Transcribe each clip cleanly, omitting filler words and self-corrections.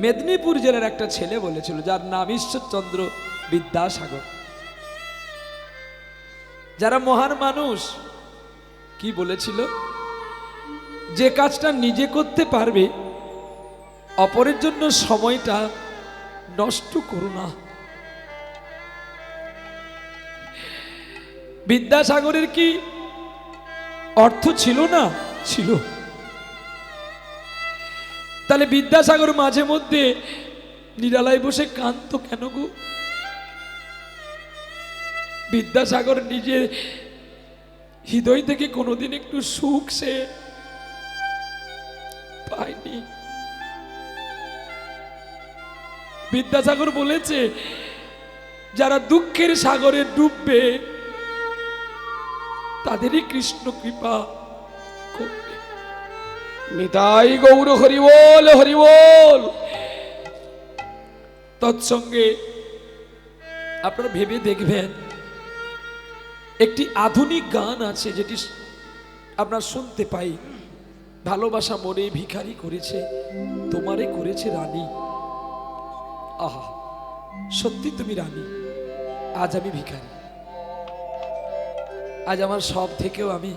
মেদিনীপুর জেলার একটা ছেলে বলেছিল, যার নাম ঈশ্বরচন্দ্র বিদ্যাসাগর। যারা মহান মানুষ কি বলেছিল, যে কাজটা নিজে করতে পারবে অপরের জন্য সময়টা নষ্ট করো না। বিদ্যাসাগরের কি অর্থ ছিল না? ছিল। তাহলে বিদ্যাসাগর মাঝে মধ্যে নিরালায় বসে কাঁদতো কেন গো? বিদ্যাসাগর নিজের হৃদয় থেকে কোনোদিন একটু সুখ সে পায়নি। বিদ্যাসাগর বলেছে, যারা দুঃখের সাগরে ডুববে তাদেরই কৃষ্ণ কৃপা করবে। নিতাই গৌর হরিবোল হরিবোল। তৎসঙ্গে আপনারা ভেবে দেখবেন, একটি আধুনিক গান আছে যেটি আপনার শুনতে পাই, ভালোবাসা মরে ভিখারি করেছে তোমারে করেছে রানী। আহা, সত্যি তুমি রানী, আজ আমি ভিখারি, আজ আমার সব থেকেও আমি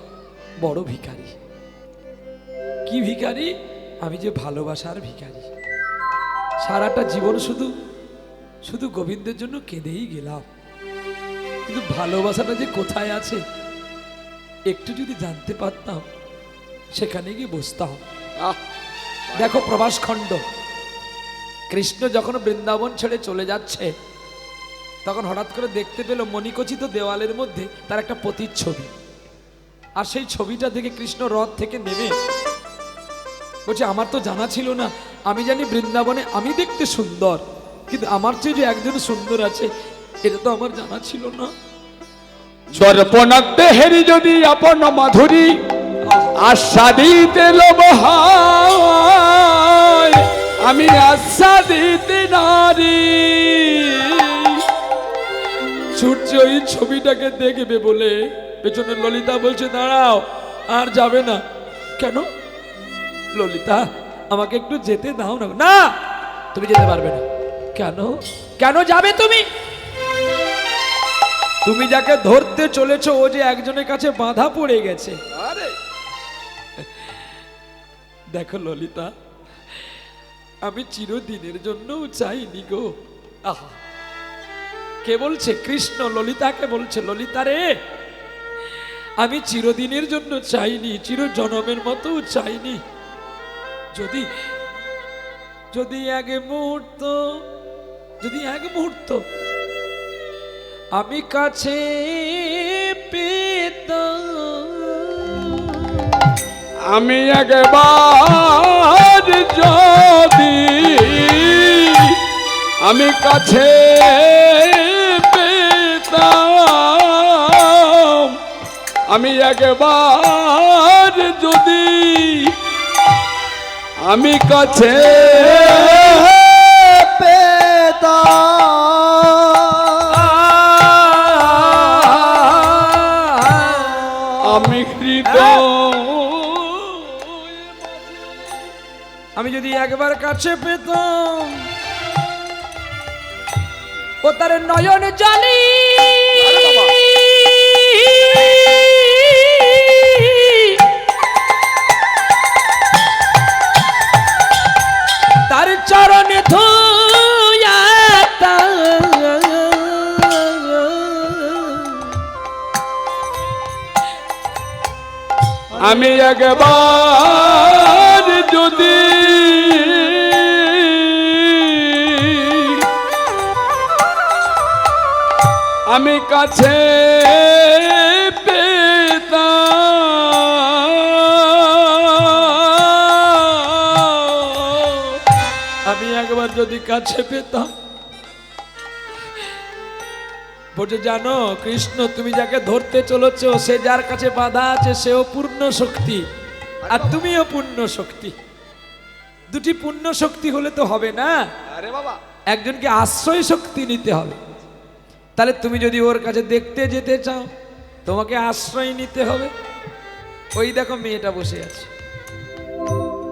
বড় ভিখারি। কি ভিখারি? আমি যে ভালোবাসার ভিখারি। সারাটা জীবন শুধু শুধু গোবিন্দের জন্য কেঁদেই গেলাম, কিন্তু ভালোবাসাটা যে কোথায় আছে একটু যদি জানতে পারতাম, সেখানে গিয়ে বসতাম। দেখো প্রভাস খণ্ড, কৃষ্ণ যখন বৃন্দাবন ছেড়ে চলে যাচ্ছে, তখন হঠাৎ করে দেখতে পেল মণিকচিত দেওয়ালের মধ্যে তার একটা প্রতিচ্ছবি। আর সেই ছবিটা দেখে কৃষ্ণ রথ থেকে নেমে বলছে, আমার তো জানা ছিল না, আমি জানি বৃন্দাবনে আমি দেখতে সুন্দর, কিন্তু আমার চেয়ে যে একজন সুন্দর আছে এটা তো আমার জানা ছিল না। দর্পণাতে হেরি যদি আপন মাধুরী আস্বাদিতে লোভ হয়, আমি আস্বাদিতে নারী। সূর্য এই ছবিটাকে দেখবে বলে পেছনে ললিতা বলছে, দাঁড়াও, আর যাবে না। কেন ললিতা, আমাকে একটু যেতে দাও না। না, তুমি যেতে পারবে না। কেন? কেন যাবে তুমি? তুমি যাকে ধরতে চলেছো ও যে একজনের কাছে বাধা পড়ে গেছে। দেখো ললিতা, আমি চিরদিনের জন্য চাইনি গো। আহা, কে বলছে? কৃষ্ণ ললিতাকে বলছে, ললিতা রে, আমি চিরদিনের জন্য চাইনি, চির জনমের মতো চাইনি। যদি যদি এক মুহূর্ত আমি কাছে পেতাম, আমি একবার যদি আমি কাছে পেতাম, আমি একবার যদি আমি কাছে পেতাম, আমি হৃদয় আমি যদি একবার কাছে পেতাম, ও তার নয়ন জালি তার চরণে ধুয়াতা, আমি একবার যদি আমি কাছে পেতাম, আমি একবার যদি কাছে পেতাম। বলছে, জানো কৃষ্ণ, তুমি যাকে ধরতে চলেছো সে যার কাছে বাধা আছে সেও পূর্ণ শক্তি, আর তুমিও পূর্ণ শক্তি। দুটি পূর্ণ শক্তি হলে তো হবে না। আরে বাবা, একজনকে আশ্রয় শক্তি নিতে হবে। তাহলে তুমি যদি ওর কাছে দেখতে যেতে চাও, তোমাকে আশ্রয় নিতে হবে। ওই দেখো মেয়েটা বসে আছে,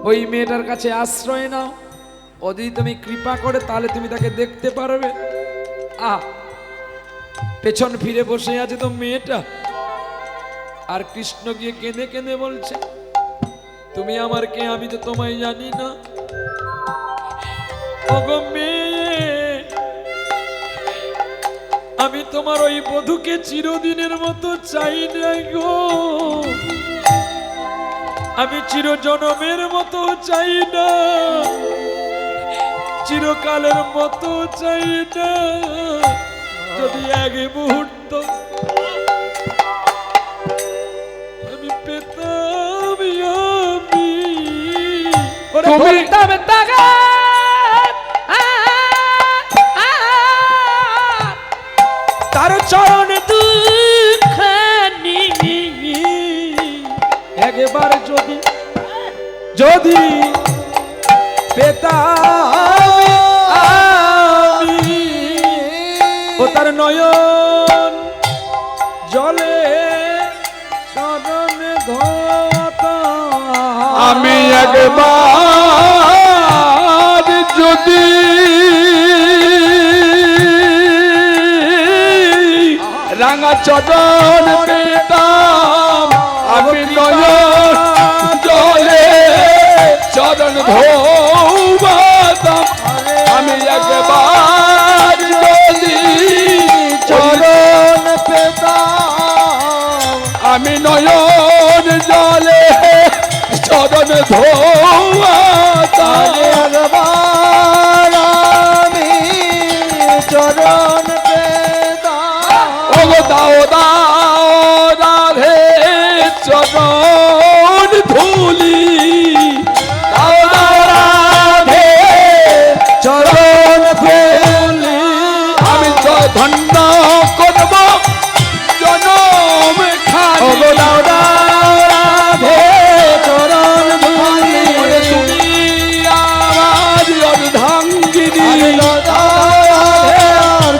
ওই মেয়েটার কাছে আশ্রয় নাও, ও যদি তুমি কৃপা করে তাহলে তুমি তাকে দেখতে পারবে। পেছন ফিরে বসে আছে তো মেয়েটা, আর কৃষ্ণ গিয়ে কেঁদে কেঁদে বলছে, তুমি আমার কে, আমি তো তোমায় জানি না। ওগো মেয়ে, আমি তোমার ওই বধূকে চিরদিনের মতো চাই না গো, আমি চিরজনমের মতো চাই না, চিরকালের মতো চাই না। যদি এক মুহূর্ত আমি পেতাম, আমি বলতাম তাকে তার চরণ দুখানি একবার যদি যদি পেতাম আমি, ও তার নয়ন জলে চরণে ধোতাম আমি একবার যদি রাঙা চরণ পেতাম, আমি নয়ন জলে চরণ ধোবাতাম। আমি একবার যদি চরণ পেতাম, আমি নয়ন জলে চরণ ধোবাতাম। একবার আমি চরণ পেতাম, ওগো দাও দাও রাধে চরণ ধুলি, দাও দাও রাধে চরণ ধুলি। আমি ধন্য করব জনম খানি, ওগো দাও দাও রাধে চরণ ধুলি। তুমি আমার অর্ধাঙ্গিনী,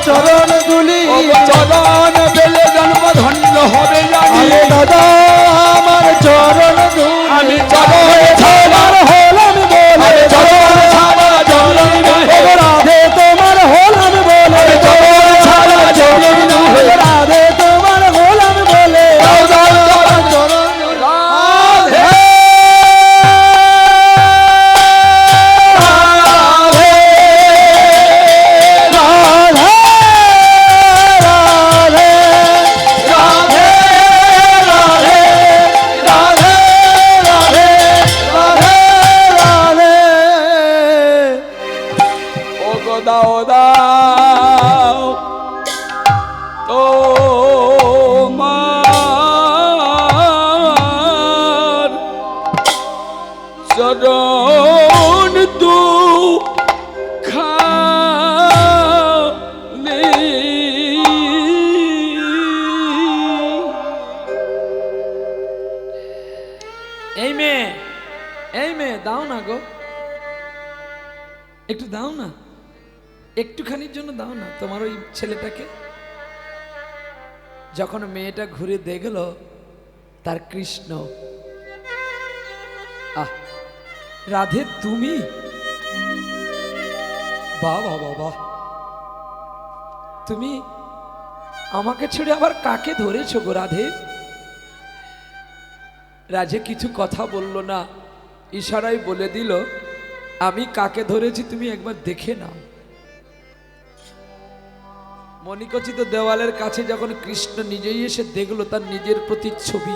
চরণ ধুলি। চরণ বেলে জন্ম ধন্য হবে জানি, দাদা আমার চরণ ধুলি। আমি চরণ ছাড়ার হলাম বলে, চরণ ছাড়া জনম নহে রাধে তোমার হলাম বলে, চরণ ছাড়া জনম নহে রাধে তোমার হলাম বলে। চরণ রাধে দাও দাও তোমার চরণ দুখানি। এই মেয়ে দাও না গো, একটু দাও না, একটুখানির জন্য দাও না তোমার ওই ছেলেটাকে। যখন মেয়েটা ঘুরে দেখল তার কৃষ্ণ, রাধে তুমি, বাবা বাবা, তুমি আমাকে ছেড়ে আবার কাকে ধরেছো গো রাধে? রাজে কিছু কথা বলল না, ইশারায় বলে দিল আমি কাকে ধরেছি তুমি একবার দেখে নাও। মণিকচিত দেওয়ালের কাছে যখন কৃষ্ণ নিজেই এসে দেখলো তার নিজের প্রতিচ্ছবি,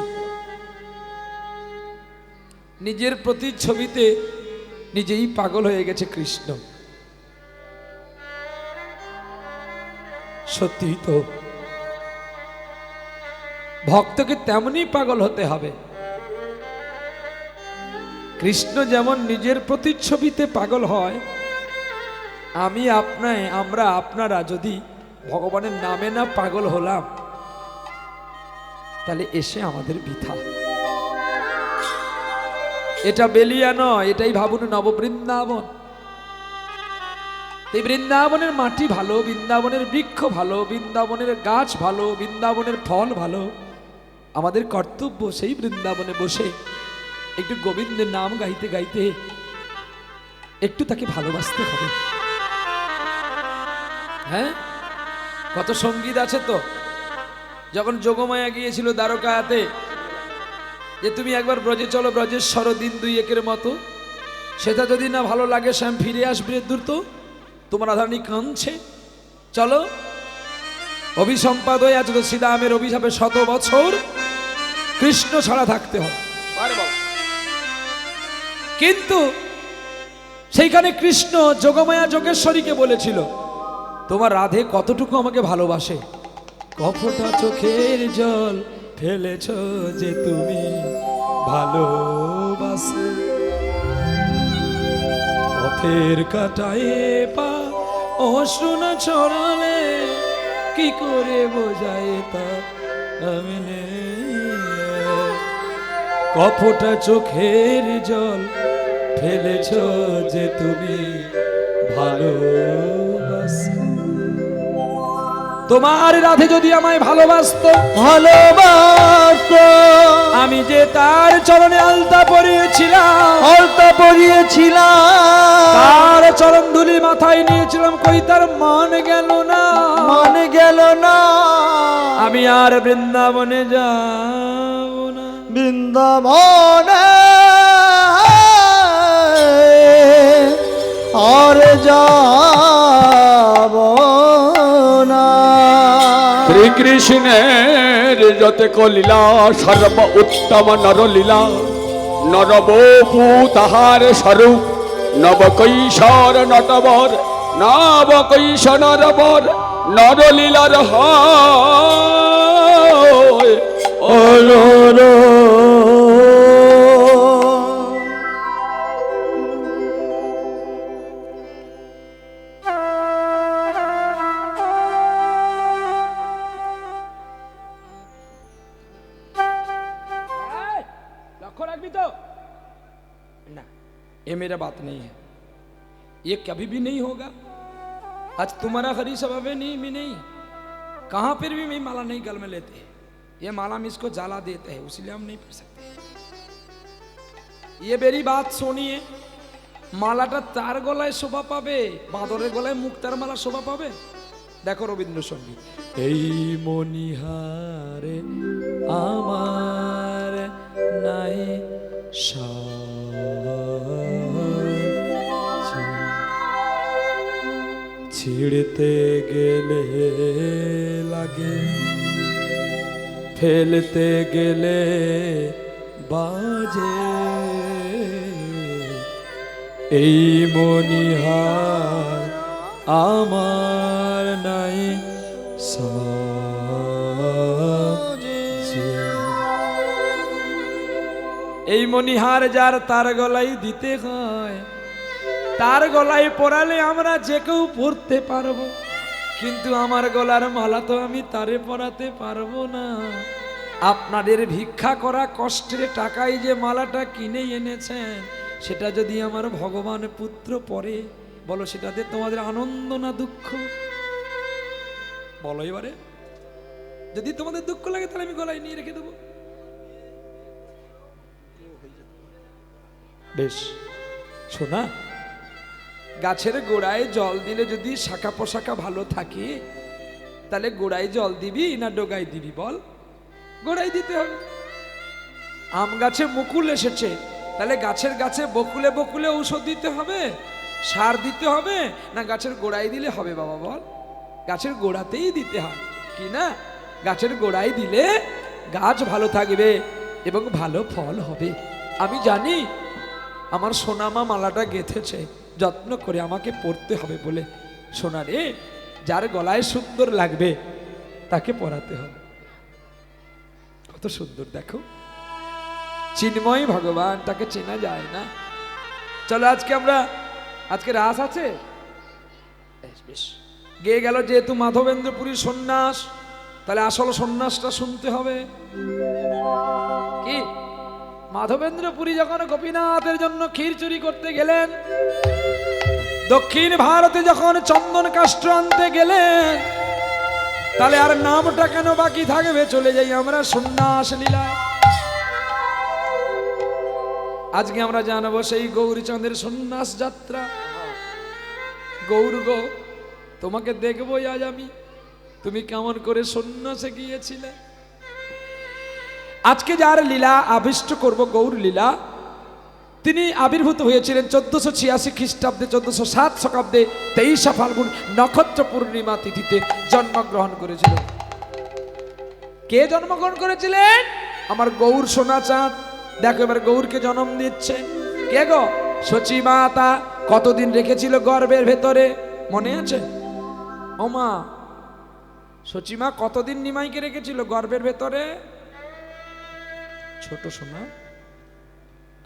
নিজের প্রতিচ্ছবিতে নিজেই পাগল হয়ে গেছে কৃষ্ণ। সত্যি তো ভক্তকে তেমনি পাগল হতে হবে। কৃষ্ণ যেমন নিজের প্রতিচ্ছবিতে পাগল হয়, আমরা আপনারা যদি ভগবানের নামে না পাগল হলাম তাহলে এসে আমাদের বৃথা। এটা বেলিয়া নয়, এটাই ভাবুন নববৃন্দাবন। এই বৃন্দাবনের মাটি ভালো, বৃন্দাবনের বৃক্ষ ভালো, বৃন্দাবনের গাছ ভালো, বৃন্দাবনের ফল ভালো। আমাদের কর্তব্য সেই বৃন্দাবনে বসে একটু গোবিন্দের নাম গাইতে গাইতে একটু তাকে ভালোবাসতে হবে। হ্যাঁ, কত সঙ্গীত আছে তো। যখন যোগমায়া গিয়েছিল দ্বারকাতে, যে তুমি একবার ব্রজে চলো, ব্রজেশ্বর দিন দুই একের মতো, সেটা যদি না ভালো লাগে শ্যাম ফিরে আসবে দূর, তো তোমার রাধারানী কাঁদছে, চলো। অভিসম্পাদ হয়ে আছে তো শ্রীরামের অভিশাপে 100 বছর কৃষ্ণ ছাড়া থাকতে হবে। কিন্তু সেইখানে কৃষ্ণ যোগমায়া যোগেশ্বরীকে বলেছিল, তোমার রাধে কতটুকু আমাকে ভালোবাসে। কপটা চোখের জল ফেলেছ যে তুমি ভালোবাসে, পথের কাটায় পা অশ্রুনা ছড়ালে, কি করে বোঝায় তা আমি কপটা চোখের জল ফেলেছ যে তুমি ভালোবাসো। তোমার রাধে যদি আমায় ভালোবাসতো, আমি যে তার চরণে আলতা পরিয়েছিলাম, তার চরণ ধুলি মাথায় নিয়েছিলাম, কই তার মান গেল না, আমি আর বৃন্দাবনে যাব না। বৃন্দাবনে আর যাব না। শ্রীকৃষ্ণের যত কলীলা সর্ব উত্তম নরলীলা, নরবপু তাহার স্বরূপ, নবকৈশোর নটবর, নবকৈশোর নরবর, নরলীলার হয় অলর लक्ष्य रखबी तो ना, ये मेरा बात नहीं है, ये कभी भी नहीं होगा। आज तुम्हारा हरी सभा में नहीं, कहां पर भी मैं माला नहीं गल में लेते, ये माला हम इसको जला देते हैं, इसलिए हम नहीं पी सकते। ये मेरी बात सुनिए, মালাটা তার গলায় শোভা পাবে, বাঁদরের গলায় মুক্তার মালা শোভা পাবে? দেখো রবীন্দ্রসঙ্গীত, এই মনিহারে আমার নাই ছিড়তে গেলে লাগে, ফেলতে গেলে বাজে, এই মনিহার আমার নাই সমাজে। এই মনিহার যার তার গলায় দিতে হয়, তার গলায় পরালে আমরা যে কেউ পরতে পারবো, কিন্তু আমার গলার মালা তো আমি তারে পরাতে পারবো না। আপনাদের ভিক্ষা করা কষ্টের টাকায় যে মালাটা কিনে এনেছেন, সেটা যদি আমার ভগবান পুত্র পরে, বলো সেটাতে তোমাদের আনন্দ না দুঃখ? বলো এবারে, যদি তোমাদের দুঃখ লাগে তাহলে আমি গলায় নিয়ে রেখে দেবো। বেশ শোনা, গাছের গোড়ায় জল দিলে যদি শাখা পোশাখা ভালো থাকে, তাহলে গোড়ায় জল দিবি না ডোগায় দিবি? বল, গোড়ায় দিতে হবে। আম গাছে মুকুল এসেছে, তাহলে গাছের গাছে বকুলে বকুলে ঔষধ দিতে হবে, সার দিতে হবে, না গাছের গোড়ায় দিলে হবে? বাবা বল, গাছের গোড়াতেই দিতে হয় কি না? গাছের গোড়ায় দিলে গাছ ভালো থাকবে এবং ভালো ফল হবে। আমি জানি আমার সোনামা মালাটা গেঁথেছে যত্ন করে আমাকে পরতে হবে বলে। সোনা রে, যার গলায় সুন্দর লাগবে তাকে পরাতে হবে। কত সুন্দর দেখো, চিন্ময় ভগবান, তাকে চেনা যায় না। চলো আজকে রাস আছে, বেশ গেয়ে গেল। যেহেতু মাধবেন্দ্রপুরীর সন্ন্যাস, তাহলে আসল সন্ন্যাসটা শুনতে হবে। কি মাধবেন্দ্রপুরী যখন গোপীনাথের জন্য ক্ষীর চুরি করতে গেলেন, দক্ষিণ ভারতে যখন চন্দন কাষ্ঠ আনতে গেলেন, তাহলে আর নামটা কেন বাকি থাকবে? চলে যাই আমরা সন্ন্যাস লীলায়। আজকে আমরা জানাবো সেই গৌরীচাঁদের সন্ন্যাস যাত্রা। গৌর গো, তোমাকে দেখবো আজ আমি, তুমি কেমন করে সন্ন্যাসে গিয়েছিলে। আজকে যার লীলা আবিষ্ট করব, গৌর লীলা, তিনি আবির্ভূত হয়েছিলেন 1486 খ্রিস্টাব্দে, 1407 শকাব্দে 23 ফাল্গুন নক্ষত্র পূর্ণিমা তিথিতে জন্মগ্রহণ করেছিলেন। কে জন্মগ্রহণ করেছিলেন? আমার গৌর সোনা চাঁদ। দেখো এবার গৌরকে জন্ম দিচ্ছে কে গো? সচী মাতা কতদিন রেখেছিল গর্ভের ভেতরে, মনে আছে? ওমা, সচীমা কতদিন নিমাইকে রেখেছিল গর্ভের ভেতরে? ছোট সোনা,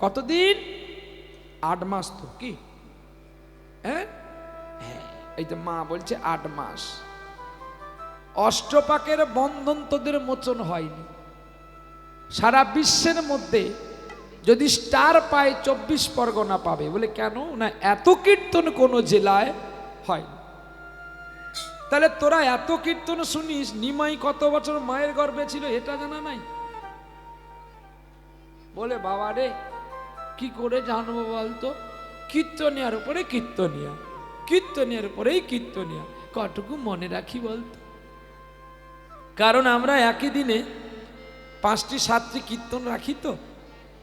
কতদিন? 8 মাস। তো কি হ্যাঁ, এই তো মা বলছে 8 মাস। অষ্টপাকের বন্ধন তোদের মোচন হয়নি। সারা বিশ্বের মধ্যে যদি স্টার পায় 24 পরগনা পাবে। বলে কেন? না, এত কীর্তন কোন জেলায় হয়নি। তাহলে তোরা এত কীর্তন শুনিস, নিমাই কত বছর মায়ের গর্ভে ছিল এটা জানা নাই? বলে বাবা রে, কি করে জানবো বলতো? কীর্তনিয়ার উপরে কীর্তনিয়া, কীর্তনিয়ার উপরেই কীর্তনিয়া, কতটুকু মনে রাখি বলতো? কারণ আমরা একই দিনে 5টি 7টি কীর্তন রাখি, তো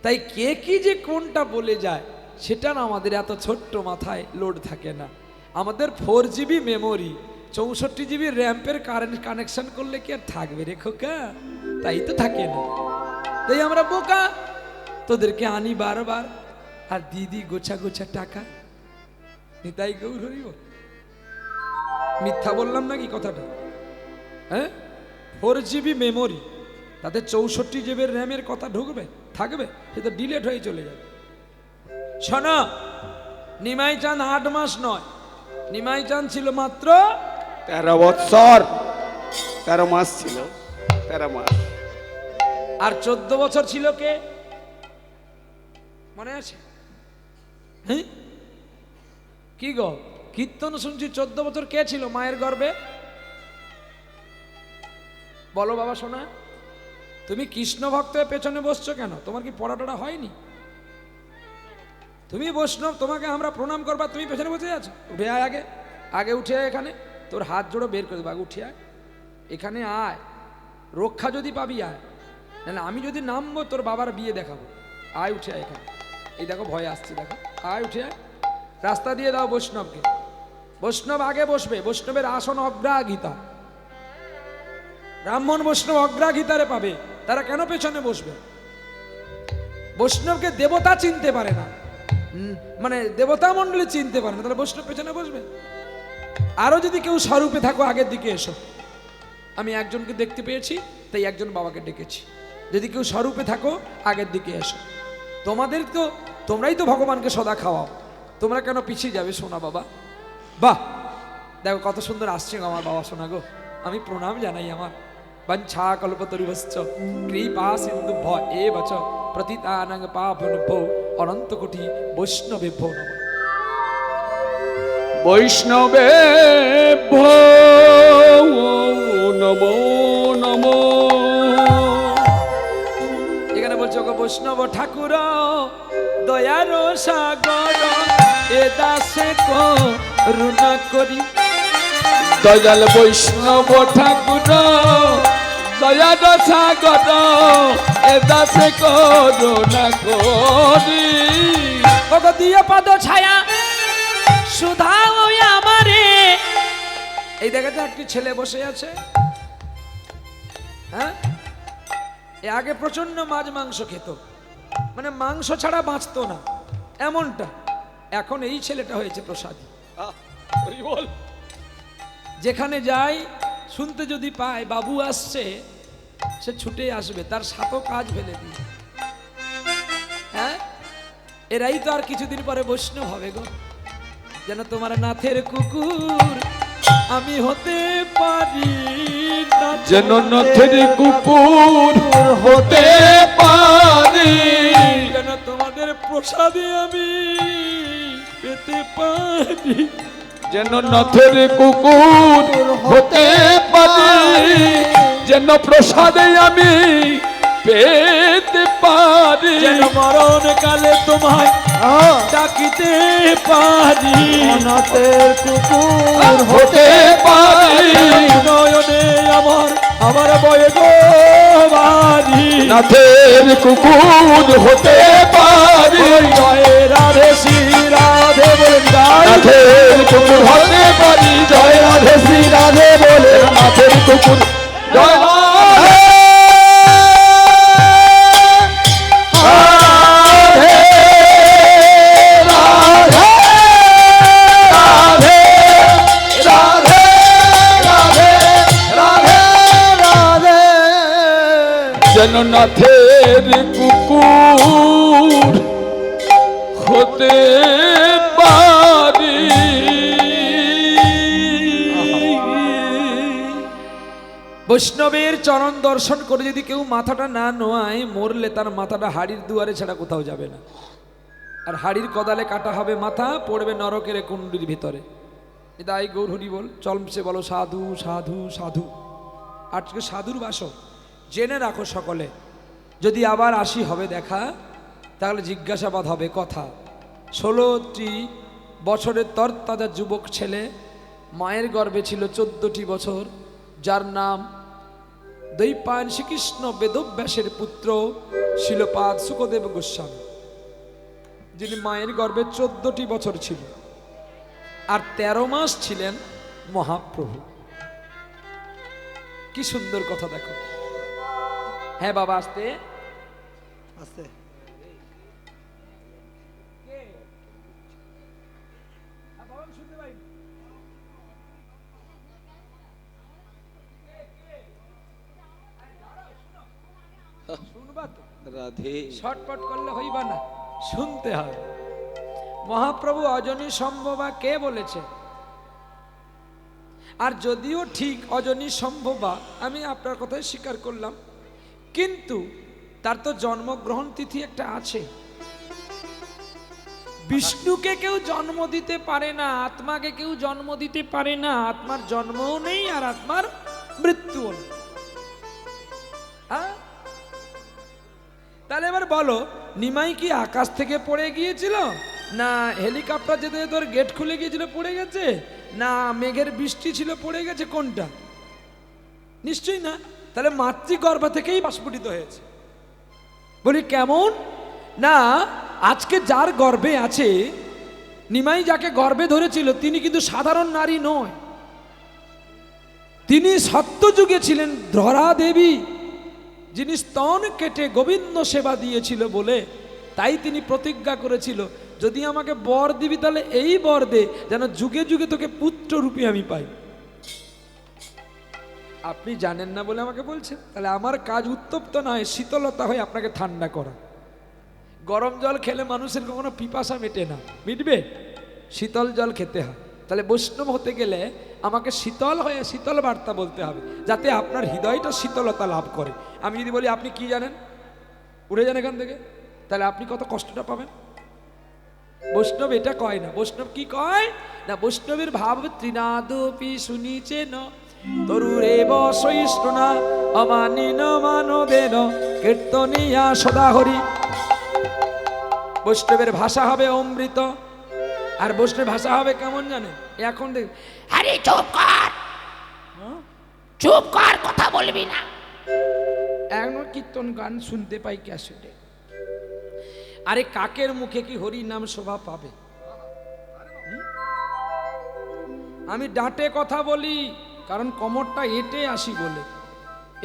তাই কে কি যে কোনটা বলে যায় সেটা না আমাদের এত ছোট্ট মাথায় লোড থাকে না। আমাদের 4 GB মেমোরি, 64 GB র্যাম্পের কারেন্ট কানেকশন করলে কি আর থাকবে রে খোকা? তাই তো থাকে না। তাই আমরা বোকা, তোদেরকে আনি বারবার, আর দিদি গোছা গোছা টাকা। নিতাই গৌর হরি বল। মিথ্যা বললাম নাকি কথাটা? হ্যাঁ, 4 GB মেমোরি, তাতে 64 GB র্যামের কথা ঢুকবে? থাকবে? সে তো ডিলেট হয়ে চলে যাবে। শোনো, নিমাই চাঁদ 8 মাস নয়, নিমাই চাঁদ ছিল মাত্র 13 বৎসর, 13 মাস ছিল, 13 মাস। আর 14 বছর ছিল কে? মনে আছে? হ্যাঁ, কি গো, কীর্তন শুনছি 14 বছর কে ছিল মায়ের গর্ভে? বলো বাবা শোনা। তুমি কৃষ্ণ ভক্তের পেছনে বসছো কেন? তোমার কি পড়াটা হয়নি? তুমি বৈষ্ণব, তোমাকে আমরা প্রণাম করবা, তুমি পেছনে বসে আছো। উঠে আয়, আগে আগে উঠে আয়। এখানে তোর হাত জোড়ো বের করে দেবো, আগে উঠে আয়, এখানে আয়। রক্ষা যদি পাবি আয়, নাহলে আমি যদি নামবো তোর বাবার বিয়ে দেখাবো। আয়, উঠে আয় এখানে। এই দেখো ভয় আসছে, দেখো, আয় উঠে আয়। রাস্তা দিয়ে দাও বৈষ্ণবকে। বৈষ্ণব আগে বসবে, বৈষ্ণবের আসন অগ্রাগিতা। ব্রাহ্মণ বৈষ্ণব অগ্রাগিতারে পাবে, তারা কেন পেছনে বসবে? বৈষ্ণবকে দেবতা চিনতে পারে না, মানে দেবতা মণ্ডলী চিনতে পারে না, তাহলে বৈষ্ণব পেছনে বসবে? আরো যদি কেউ স্বরূপে থাকো আগের দিকে এসো। আমি একজনকে দেখতে পেয়েছি, তাই একজন বাবাকে ডেকেছি। যদি কেউ স্বরূপে থাকো আগের দিকে এসো। তোমাদের তো, তোমরাই তো ভগবানকে সদা খাওয়াও, তোমরা কেন পিছিয়ে যাবে সোনা বাবা? বাহ, দেখো কত সুন্দর আসছে আমার বাবা সোনা গো। আমি প্রণাম জানাই। আমার বঞ্ছা কল্পতরুভশ্চ কৃপা সিন্ধুভ্য এব চ প্রতিতানাং পাবনভ্যো অনন্ত কোটি বৈষ্ণবেভ্যো নমঃ। বৈষ্ণবেভ্যো নমো নমো। এখানে বলছো গো বৈষ্ণব ঠাকুর দয়ার সাগর, এ দাসে করুণা করি। দয়াল বৈষ্ণব ঠাকুর দয়ার সাগর, এ দাসে করুণা করি। ওগো দিয়ে পদ ছায়া সুধা ওই আমারে। এই দেখেছো একটি ছেলে বসে আছে, হ্যাঁ, এ আগে প্রচন্ড মাছ মাংস খেত, মানে মাংস ছাড়া বাঁচতো না এমনটা। এখন এই ছেলেটা হয়েছে প্রসাদী। বল, যেখানে যাই শুনতে যদি পায় বাবু আসছে, সে ছুটে আসবে, তার সাথে কাজ ফেলে দিয়ে। হ্যাঁ, এরাই তো আর কিছুদিন পরে বৈষ্ণব হবে গো। যেন তোমার নাথের কুকুর আমি হতে পারি না, যেন নাথের কুকুর হতে পারি, যেন তোমাদের প্রসাদে আমি পেতে পারি, যেন নাথের কুকুর হতে পারি, যেন প্রসাদে আমি পেতে পারি, যেন মরণ কালে তোমায় ডাকিতে পারি, অনাথের কুকুর হতে পারি, নয়নে আমার বয়ে গো বাড়ি, নাথের কুকুর হতে পারি, জয় রাধে শ্রী রাধে বলে নাথের কুকুর হতে পারি, জয় রাধে শ্রী রাধে বলে নাথের কুকুর জয় রাধে যেন নাথের কুকুর হতে পারি। বৈষ্ণবের চরণ দর্শন করে যদি কেউ মাথাটা না নোয়ায়, মরলে তার মাথাটা হাড়ির দুয়ারে ছাড়া কোথাও যাবে না, আর হাড়ির কদালে কাটা হবে মাথা, পড়বে নরকের কুণ্ডুর ভিতরে। তাই গৌর হরি বল, চলছে বলো সাধু সাধু সাধু। আজকে সাধুর বাসক জেনে রাখো সকলে, যদি আবার আসি হবে দেখা, তাহলে জিজ্ঞাসাবাদ হবে কথা। 16টি বছরের তরতাজা যুবক ছেলে, মায়ের গর্ভে ছিল 14টি বছর, যার নাম দৈপায়ন শ্রীকৃষ্ণ বেদব্যাসের পুত্র শিলপাদ সুখদেব গোস্বামী, যিনি মায়ের গর্ভে 14টি বছর ছিল আর 13 মাস ছিলেন মহাপ্রভু। কি সুন্দর কথা দেখো। হ্যাঁ বাবা, আসতে আস্তে শুনবা তো, রাধে শর্টপট করলে হইবা না, শুনতে হবে। মহাপ্রভু অজনী সম্ভবা কে বলেছে? আর যদিও ঠিক অজনী সম্ভবা, আমি আপনার কথাই স্বীকার করলাম, কিন্তু তার তো জন্মগ্রহণ তিথি একটা আছে। বিষ্ণুকে কেউ জন্ম দিতে পারে না, আত্মাকে কেউ জন্ম দিতে পারে না, আত্মার জন্মও নেই আর আত্মার মৃত্যুও নেই। তাহলে এবার বলো, নিমাই কি আকাশ থেকে পড়ে গিয়েছিল, না হেলিকপ্টার যেতে যেতে ওর গেট খুলে গিয়েছিল পড়ে গেছে, না মেঘের বৃষ্টি ছিল পড়ে গেছে, কোনটা? নিশ্চয়ই না। তাহলে মাতৃগর্ভ থেকেই বাষ্পীত হয়েছে। বলি কেমন? না আজকে যার গর্ভে আছে, নিমাই যাকে গর্ভে ধরেছিল, তিনি কিন্তু সাধারণ নারী নয়, তিনি সত্যযুগে ছিলেন ধরা দেবী, যিনি স্তন কেটে গোবিন্দ সেবা দিয়েছিল বলে, তাই তিনি প্রতিজ্ঞা করেছিল, যদি আমাকে বর দিবি তাহলে এই বর দে যেন যুগে যুগে তোকে পুত্র রূপে আমি পাই। আপনি জানেন না বলে আমাকে বলছেন, তাহলে আমার কাজ উত্তপ্ত নয়, শীতলতা হয়ে আপনাকে ঠান্ডা করা। গরম জল খেলে মানুষের কখনো পিপাসা মেটে না, মিটবে? শীতল জল খেতে হয়। তাহলে বৈষ্ণব হতে গেলে আমাকে শীতল হয়ে শীতল বার্তা বলতে হবে, যাতে আপনার হৃদয়টা শীতলতা লাভ করে। আমি যদি বলি আপনি কি জানেন, উড়ে যান এখান থেকে, তাহলে আপনি কত কষ্টটা পাবেন। বৈষ্ণব এটা কয় না। বৈষ্ণব কি কয় না, বৈষ্ণবের ভাব ত্রিনাদপি শুনিছে ন তরুরেব সহিষ্ণুনা অমানিন মানদেন কীর্তনিয়া সদা হরি। বৈষ্ণবের ভাষা হবে অমৃত, আর বৈষ্ণবের ভাষা হবে কেমন জানেন? এখন দেখ, আরে চুপ কর, চুপ কর, কথা বলবি না। এখন কীর্তন গান শুনতে পাই ক্যাসেটে। আরে কাকের মুখে কি হরি নাম শোভা পাবে? আমি ডাঁটে কথা বলি, কারণ কোমরটা এঁটে আসি বলে।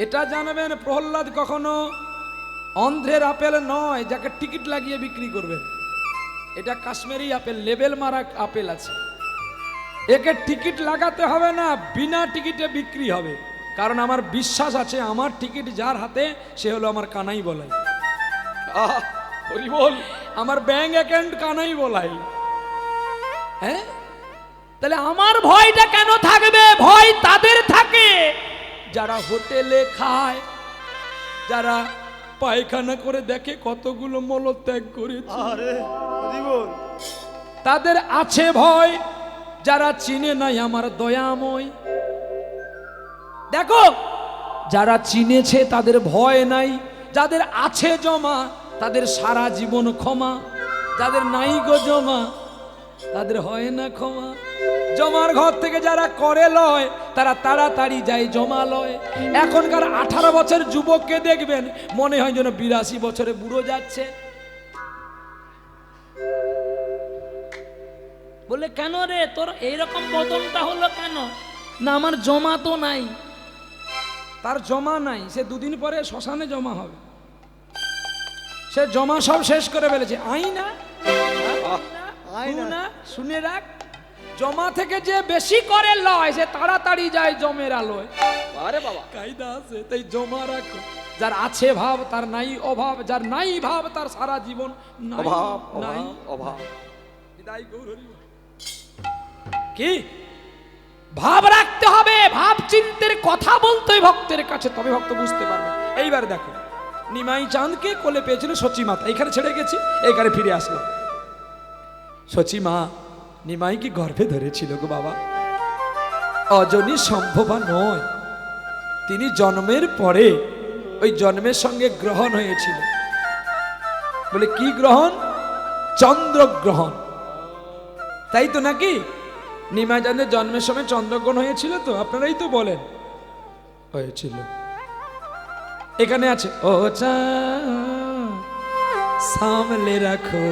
এটা জানবেন, প্রহ্লাদ কখনো অন্ধ্রের আপেল নয় যাকে টিকিট লাগিয়ে বিক্রি করবেন। এটা কাশ্মীরি আপেল, লেবেল মারা আপেল আছে। একে টিকিট লাগাতে হবে না, বিনা টিকিটে বিক্রি হবে। কারণ আমার বিশ্বাস আছে, আমার টিকিট যার হাতে সে হলো আমার কানাই বলাই। হরি বল, আমার ব্যাংক অ্যাকাউন্ট কানাই বলাই। হ্যাঁ, তাহলে আমার ভয়টা কেন থাকবে? ভয় তাদের থাকে যারা হোটেলে খায়, যারা পায়খানা করে দেখে কতগুলো মলত্যাগ করেছে, তাদের আছে ভয়। যারা চিনে নাই আমার দয়াময়, দেখো যারা চিনেছে তাদের ভয় নাই, যাদের আছে জমা তাদের সারা জীবন ক্ষমা, যাদের নাই গো জমা তাদের হয় না ক্ষমা। জমার ঘর থেকে যারা করে লয় তারা তাড়াতাড়ি যায় জমালয়। এখনকার 18 বছর যুবককে দেখবেন মনে হয় যেন 82 বছরে বুড়ো যাচ্ছে। বলে কেন রে তোর এইরকম বদনটা হলো কেন? না আমার জমা তো নাই। তার জমা নাই, সে দুদিন পরে শ্মশানে জমা হবে। সে জমা সব শেষ করে ফেলেছে। আইনা না, শুনে রাখ, জমা থেকে যে বেশি করে লয় সে তাড়াতাড়ি যায় জমের আলোয়। আরে বাবা, কায়দা আছে, তাই জমা রাখো। যার আছে ভাব তার নাই অভাব, যার নাই ভাব তার সারা জীবন নাই অভাব নাই অভাব অভাব। বিদায় গৌর হরি বল। কি ভাব রাখতে হবে, ভাব চিন্তের কথা বলতে হয় ভক্তের কাছে, তবে ভক্ত বুঝতে পারবে। এইবার দেখো, নিমাই চাঁদকে কোলে পেয়েছিল সচী মাতা। এইখানে ছেড়ে গেছি, এইখানে ফিরে আসলাম। সচী মা নিমাইকে গর্ভে ধরেছিল গো বাবা। অজনী সম্ভবা নয়, তিনি জন্মের পরে ওই জন্মের সঙ্গে গ্রহণ হয়েছিল। বলে কি গ্রহণ? চন্দ্রগ্রহণ, তাই তো নাকি? নিমাই চাঁদের জন্মের সময় চন্দ্রগ্রহণ হয়েছিল তো, আপনারাই তো বলেন হয়েছিল। এখানে আছে, ও চাঁদ সামলে রাখো,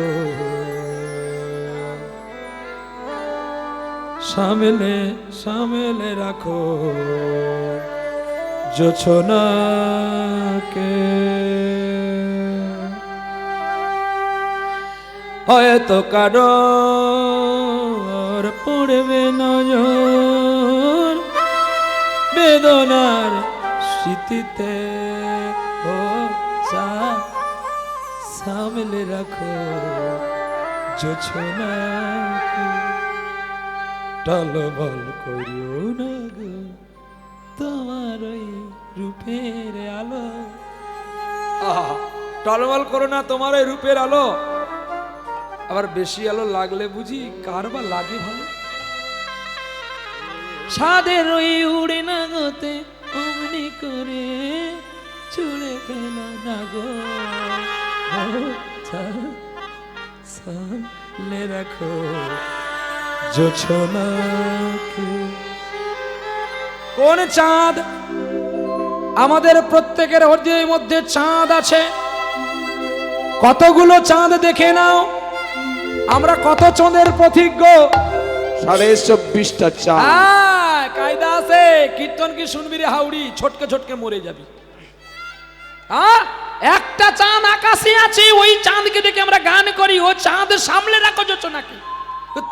সামলে সামলে রাখো জোছনাকে, হয়তো কারোর পড়বে নজর বেদনার স্মৃতিতে। ও চাঁদ সামলে রাখো জোছনাকে, টলবল করিও না গো তোমার ওই রূপের আলো। আহা, টলবল করো না তোমার ওই রূপের আলো। আবার বেশি আলো লাগলে বুঝি কার বা লাগে ভালো। সাদের ওই উড়ে না গোতে অমনি করে ছুড়ে ফেল না গো, সামলে রাখো জোছনাকে। কোন চাঁদ? আমাদের প্রত্যেকের হৃদয়ের মধ্যে চাঁদ আছে। কতগুলো চাঁদ দেখে নাও, আমরা কত চাঁদের প্রতিজ্ঞ? 24.5টা চাঁদ। কায়দা আছে, কীর্তন কি শুনবি রে হাউড়ি, ছটকে ছটকে মরে যাবি। একটা চাঁদ আকাশে আছে, ওই চাঁদকে দেখে আমরা গান করি, ও চাঁদ সামলে রাখো যোচনাকে।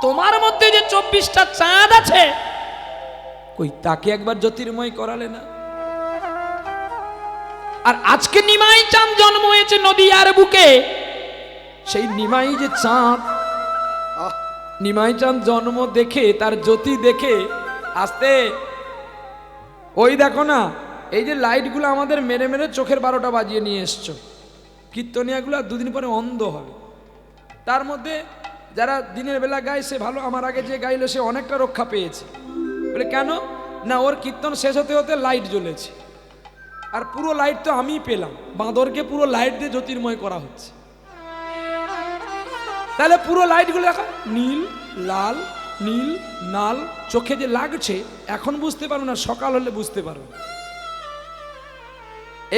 তোমার মধ্যে যে 24টা চাঁদ আছে, কই তাকে একবার জ্যোতির্ময় করালে না? আর আজকে নিমাই চাঁদ জন্ম হয়েছে নদীয়ার বুকে। সেই নিমাই যে চাঁদ, নিমাই চাঁদ জন্ম দেখে, তার জ্যোতি দেখে আসতে, ওই দেখো না, এই যে লাইটগুলো আমাদের মেরে মেরে চোখের 12টা বাজিয়ে নিয়ে এসছো, কীর্তনিয়াগুলো দুদিন পরে অন্ধ হবে। তার মধ্যে যারা দিনের বেলা গায় সে ভালো, আমার আগে যে গাইলো সে অনেকটা রক্ষা পেয়েছে। বলে কেন? না, ওর কীর্তন শেষ হতে হতে লাইট জ্বলেছে, আর পুরো লাইট তো আমি পেলাম। বাঁদরকে পুরো লাইট দিয়ে জ্যোতির্ময় করা হচ্ছে। তাহলে পুরো লাইটগুলো দেখো, নীল লাল নীল লাল, চোখে যে লাগছে এখন বুঝতে পারো না, সকাল হলে বুঝতে পারো।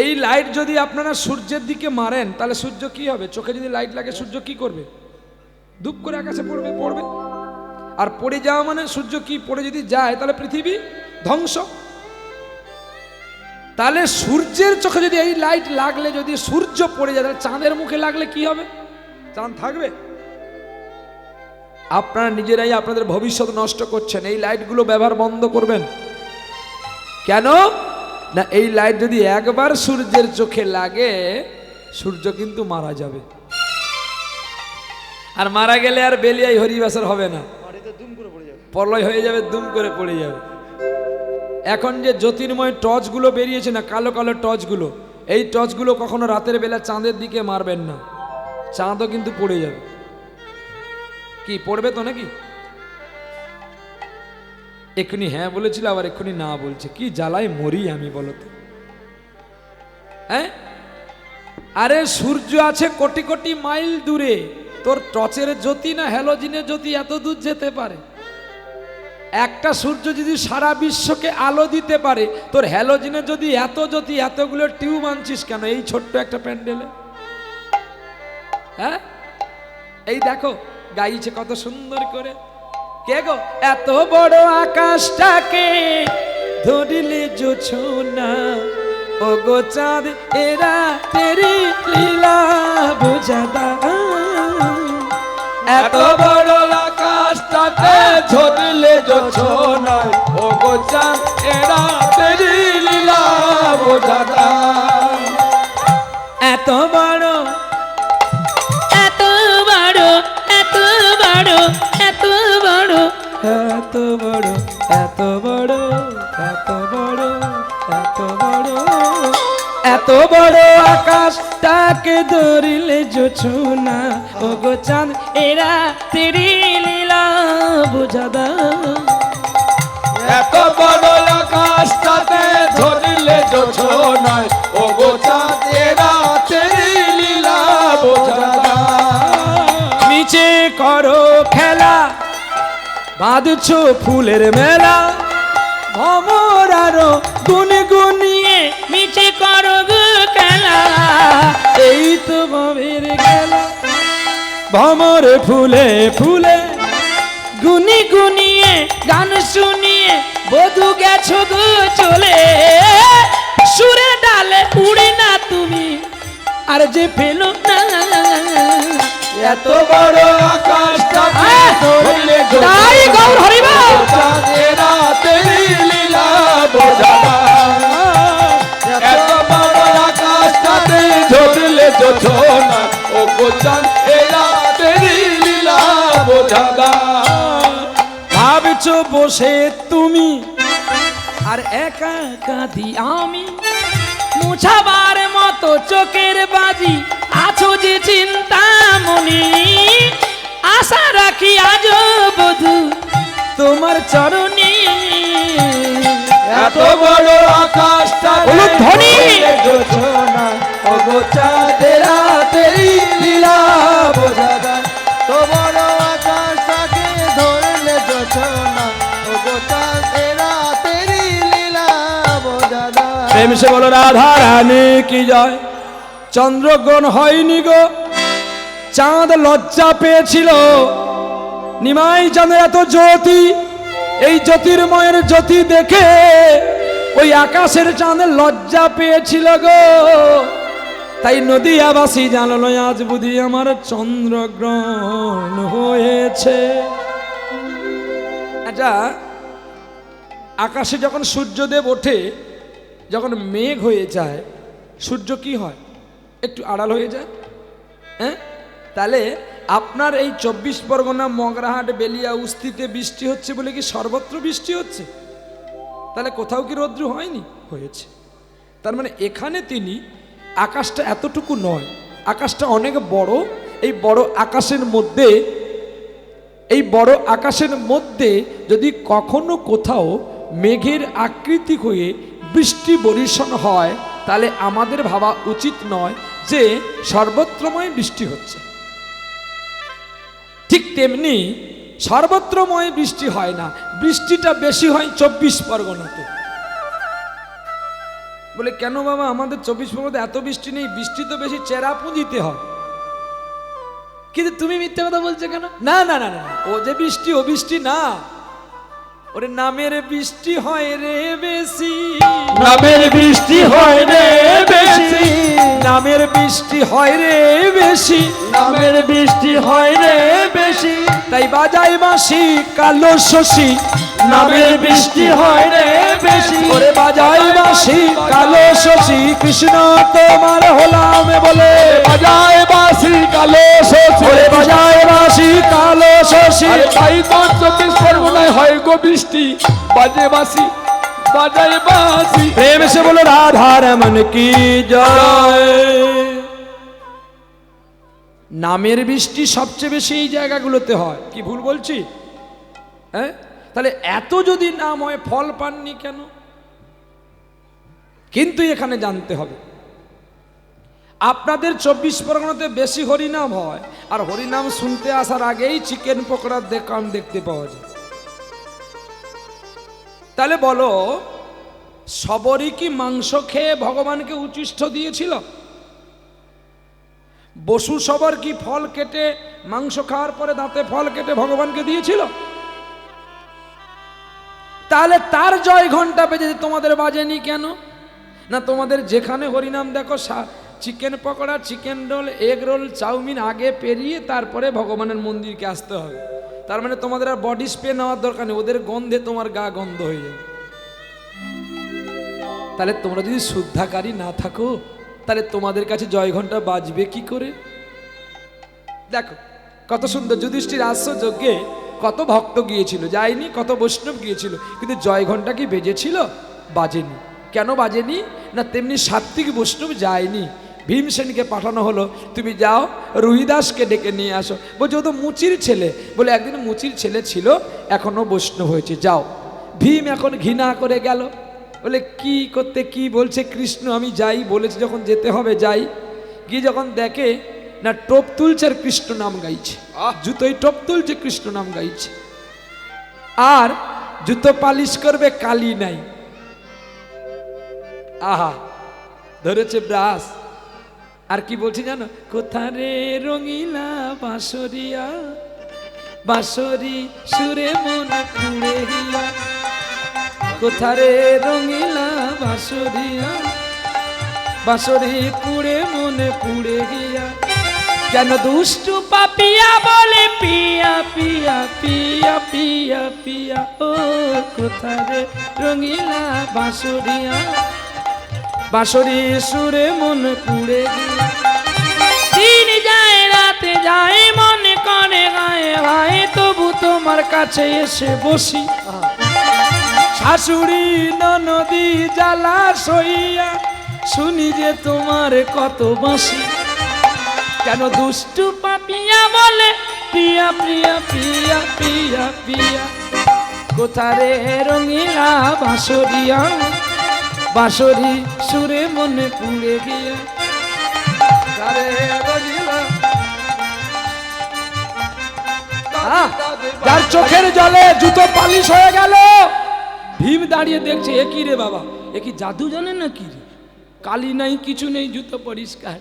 এই লাইট যদি আপনারা সূর্যের দিকে মারেন তাহলে সূর্য কি হবে? চোখে যদি লাইট লাগে সূর্য কি করবে? ধূপ করে আকাশে পড়বে, পড়বে। আর পড়ে যাওয়া মানে সূর্য কি পড়ে যদি যায় তাহলে পৃথিবী ধ্বংস। তাহলে সূর্যের চোখে যদি এই লাইট লাগলে যদি সূর্য পড়ে যায়, তাহলে চাঁদের মুখে লাগলে কি হবে? চাঁদ থাকবে? আপনারা নিজেরাই আপনাদের ভবিষ্যৎ নষ্ট করছেন। এই লাইটগুলো ব্যবহার বন্ধ করবেন। কেন না, এই লাইট যদি একবার সূর্যের চোখে লাগে, সূর্য কিন্তু মারা যাবে। আর মারা গেলে আর বেলিয়াই হরিবাসর হবে না, প্রলয় হয়ে যাবে, দুম করে পড়ে যাবে। এখন যে জ্যোতির্ময় টর্চগুলো বেরিয়েছে না, কালো কালো টর্চগুলো, এই টর্চগুলো কখনো রাতের বেলা চাঁদের দিকে মারবেন না, চাঁদও কিন্তু পড়ে যাবে। কি পড়বে তো নাকি? এক্ষুনি হ্যাঁ বলেছিল, আবার এক্ষুনি না বলছে। কি জ্বালায় মরি আমি, বলো তো। হ্যাঁ, আরে সূর্য আছে কোটি কোটি মাইল দূরে, তোর টর্চের জ্যোতি না হ্যালোজিনের জ্যোতি এত দূর যেতে পারে? একটা সূর্য যদি সারা বিশ্বকে আলো দিতে পারে, তোর হ্যালোজিনের যদি এত জ্যোতি, এতগুলো টিউব আনছিস কেন এই ছোট্ট একটা প্যান্ডেলে? হ্যাঁ, এই দেখো গাইছে কত সুন্দর করে। কে গো? এত বড় আকাশটাকে ধরিলে জোছনা, ও গো চাঁদ এরা তেরি লীলা বোঝাদা। এত বড় আকাশটাকে ঝরলে জোছনা, ও গো চাঁদ এরা তেরি লীলা বোঝাদা। এত বড় এত বড় এত বড় এত বড় এত বড় এত বড় এত বড় এত বড় এত বড় আকাশটাকে ধরিলে জোছনা, ও গো চাঁদ এরা তেরি লীলা বোঝাদা। এত বড় আকাশটাকে ঝরলে জোছনা, ও গো চাঁদ এরা তেরি লীলা বোঝাদা। নিচে করো খেলা, বাঁধছো ফুলের মেলা, ভমর আরো গুনগুনিয়ে নিচে করো গো খেলা, এই তো ভবের খেলা। ভমর ফুলে ফুলে গুনি গুনিয়ে গান শুনিয়ে বধু গেছো গো চলে। সুরে ডালে উড়ে না তুমি আর যে পেলো না। এত বড় আকাশটাকে ধরলে তাই গৌর হরিবল। চাঁদ এরা তেরি লীলা বোঝাদা। এত বড় আকাশটাকে ধরলে জোছনা, ও গো চাঁদ এরা তেরি লীলা বোঝাদা। ভাবছো বসে তুমি আর একা কাঁদি আমি, মুছাবার মতো চোখের বাজি আছো যে চিন্তা মনি। আশা রাখি আজ বধু তোমার চরণে। এত বড় আকাশটাকে বলুন ধ্বনি। ধরলে জোছনা, ও গো চাঁদ এরা তেরি লীলা বোঝাদা। তো বড় আকাশটাকে ধরলে জোছনা, ও গো চাঁদ এরা তেরি লীলা বোঝাদা। প্রেম সে বলো রাধা রানী কি জয়। চন্দ্রগ্রহণ হয়নি গো, চাঁদ লজ্জা পেয়েছিল। নিমাই চাঁদের এত জ্যোতি, এই জ্যোতির্ময়ের জ্যোতি দেখে ওই আকাশের চাঁদ লজ্জা পেয়েছিল গো। তাই নদীয়াবাসী জানলো আজ বুঝি আমার চন্দ্রগ্রহণ হয়েছে। আচ্ছা, আকাশে যখন সূর্যদেব ওঠে, যখন মেঘ হয়ে যায়, সূর্য কি হয়? একটু আড়াল হয়ে যায়। হ্যাঁ, তাহলে আপনার এই 24 পরগনা, মগরাহাট, বেলিয়া, উস্তিতে বৃষ্টি হচ্ছে বলে কি সর্বত্র বৃষ্টি হচ্ছে? তাহলে কোথাও কি রৌদ্র হয়নি? হয়েছে। তার মানে এখানে তিনি, আকাশটা এতটুকু নয়, আকাশটা অনেক বড়। এই বড় আকাশের মধ্যে, এই বড় আকাশের মধ্যে যদি কখনো কোথাও মেঘের আকৃতি হয়ে বৃষ্টি বর্ষণ হয়, তাহলে আমাদের ভাবা উচিত নয় যে সর্বত্রময় বৃষ্টি হচ্ছে। ঠিক তেমনি সর্বত্রময় বৃষ্টি হয় না, বৃষ্টিটা বেশি হয় 24 পরগনাতে। বলে কেন বাবা, আমাদের 24 পরগনাতে এত বৃষ্টি নেই? বৃষ্টি তো বেশি চেরাপুঁজিতে হয়। কিন্তু তুমি মিথ্যে কথা বলছো কেন? না না না না, ও যে বৃষ্টি, ও বৃষ্টি না, ওরে নামের বৃষ্টি হয় রে বেশি। নামের বৃষ্টি হয় রে বেশি, নামের বৃষ্টি হয় রে বেশি, নামের বৃষ্টি হয় রে বেশি। তাই বাজাই বাঁশি কালো শশী, নামের বৃষ্টি হয় রে বেশি। ওরে বাজাই বাঁশি কালো শশী, কৃষ্ণ তোমার হলাম বলে। বাজায় বাঁশি কালো শশী, ওরে বাজাই বাঁশি কালো শশী। আরে তাই তো 24 পরগনায় হয় গো বৃষ্টি, বাজে বাঁশি বাজায় বাঁশি। প্রেম সে বলো রাধা রমন কি জয়। নামের বৃষ্টি সবচেয়ে বেশি এই জায়গাগুলোতে হয়, কি ভুল বলছি? হ্যাঁ, তাহলে এত যদি নাম হয়, ফল পাননি কেন? কিন্তু এখানে জানতে হবে, আপনাদের 24 পরগনাতে বেশি হরিনাম হয়, আর হরিনাম শুনতে আসার আগেই চিকেন পকোড়ার দোকান দেখতে পাওয়া যায়। তাহলে বলো, সবরই কি মাংস খেয়ে ভগবানকে উচ্ছিষ্ট দিয়েছিল? বসু সবর কি ফল কেটে মাংস খাওয়ার পরে দাঁতে ফল কেটে ভগবানকে দিয়েছিল? তাহলে তার জয় ঘন্টা বেজে তোমাদের বাজেনি কেন? না তোমাদের যেখানে হরিনাম দেখো chicken pakora, chicken roll, egg roll, chowmein আগে পেরিয়ে তারপরে ভগবানের মন্দিরকে আসতে হবে। তার মানে তোমাদের আর বডি স্প্রে নেওয়ার দরকার নেই, ওদের গন্ধে তোমার গা গন্ধ হয়ে যাবে। তাহলে তোমরা যদি শুদ্ধাকারী না থাকো, তাহলে তোমাদের কাছে জয় ঘন্টা বাজবে কি করে? দেখো কত সুন্দর, যুধিষ্ঠির আশ্চর্যজ্ঞে কত ভক্ত গিয়েছিল, যায়নি, কত বৈষ্ণব গিয়েছিল, কিন্তু জয় ঘন্টা কি বেজেছিল? বাজেনি। কেন বাজেনি? না তেমনি সাত্বিক বৈষ্ণব যায়নি। ভীমসেনকে পাঠানো হলো, তুমি যাও রুহিদাসকে ডেকে নিয়ে আসো। বলছে ও তো মুচির ছেলে। বলে একদিন মুচির ছেলে ছিল, এখনো বৈষ্ণব হয়েছে, যাও। ভীম এখন ঘৃণা করে গেল, বলে কি করতে, কি বলছে কৃষ্ণ, আমি যাই বলেছি যখন যেতে হবে যাই। গিয়ে যখন দেখে না টোপ তুলছে আর কৃষ্ণ নাম গাইছে, জুতোই টোপ তুলছে কৃষ্ণ নাম গাইছে, আর জুতো পালিশ করবে কালি নাই। আহা, ধরেছে ব্রাশ। আর কি বলছি জানো? কোথারে রঙিলা বাঁশরিয়া, বাঁশরি সুরে মন পুড়ে গিয়া, কোথারে রঙিলা বাঁশরিয়া, বাঁশরি পুড়ে মনে পুড়ে গিয়া, কেন দুষ্টু পাপিয়া বলে পিয়া পিয়া পিয়া পিয়া পিয়া, ও কোথারে রঙিলা বাঁশরিয়া, বাঁশরি সুরে মন পুড়ে গিয়া। দিন যায় রাতে যায় মনে করে গায়ে গায়ে, তবু তোমার কাছে এসে বসি, শাশুড়ি ননদি জ্বালা সইয়া, শুনি যে তোমার কত বাঁশি, কেন দুষ্টু পাপিয়া বলে পিয়া পিয়া পিয়া পিয়া পিয়া, কোথারে রঙিলা বাঁশরিয়া, বাঁশরি সুরে মনে পুড়ে গিয়া, যার চোখের জলে জুতো পালিশ হয়ে গেল। ভীম দাঁড়িয়ে দেখছে, এ কি রে বাবা, এ কি জাদু জানে না কি রে, কালি নাই কিছু নেই, জুতো পরিষ্কার।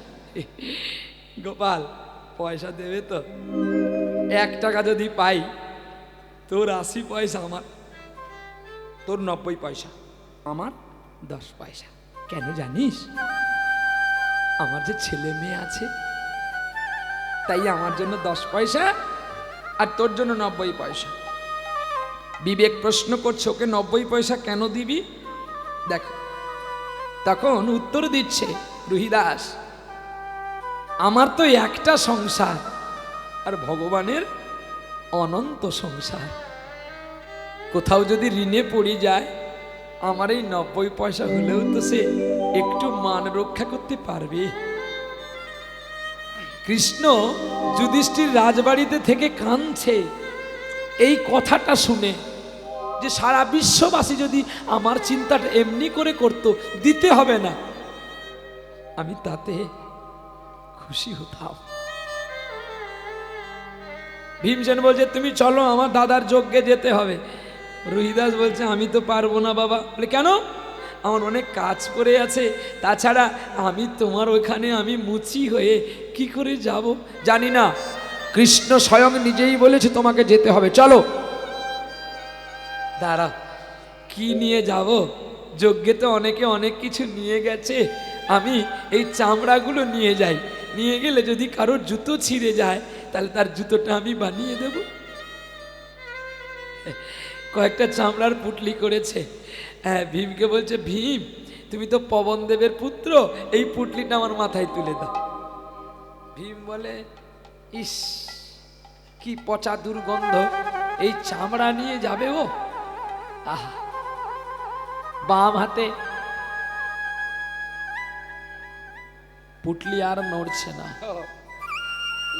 গোপাল পয়সা দেবে তো? 1 টাকা যদি পাই, তোর 80 পয়সা, আমার তোর 90 পয়সা, আমার 10 পয়সা। কেন জানিস? আমার যে ছেলে মেয়ে আছে, তাই আমার জন্য 10 পয়সা আর তোর জন্য 90 পয়সা। বিবেক প্রশ্ন করছে, ওকে 90 পয়সা কেন দিবি? দেখো তখন উত্তর দিচ্ছে রুহিদাস, আমার তো একটা সংসার, আর ভগবানের অনন্ত সংসার। কোথাও যদি ঋণে পড়ে যায়, আমার এই 90 পয়সা হলেও তো সে একটু মান রক্ষা করতে পারবে। কৃষ্ণ যুধিষ্ঠির রাজবাড়িতে থেকে কাঁদছে এই কথাটা শুনে, যে সারা বিশ্ববাসী যদি আমার চিন্তাটা এমনি করে করত, দিতে হবে না, আমি তাতে খুশি হতাম। ভীমসেন বলছে তুমি চলো, আমার দাদার যজ্ঞে যেতে হবে। রুহিদাস বলছে আমি তো পারবো না বাবা। বলে কেন? আমার অনেক কাজ পড়ে আছে, তাছাড়া আমি তোমার ওইখানে আমি মুচি হয়ে কি করে যাব? জানি না, কৃষ্ণ স্বয়ং নিজেই বলেছে তোমাকে যেতে হবে, চলো। দাঁড়া, কি নিয়ে যাব? যজ্ঞে তো অনেকে অনেক কিছু নিয়ে গেছে, আমি এই চামড়াগুলো নিয়ে যাই, নিয়ে গেলে যদি কারোর জুতো ছিঁড়ে যায়, তাহলে তার জুতোটা আমি বানিয়ে দেব। কয়েকটা চামড়ার পুটলি করেছে। হ্যাঁ, ভীমকে বলছে, ভীম তুমি তো পবনদেবের পুত্র, এই পুটলিটা আমার মাথায় তুলে দাও। ভীম বলে, ইস কি পচা দুর্গন্ধ, এই চামড়া নিয়ে যাবে ও? আহা, বাম হাতে পুটলি আর নড়ছে না।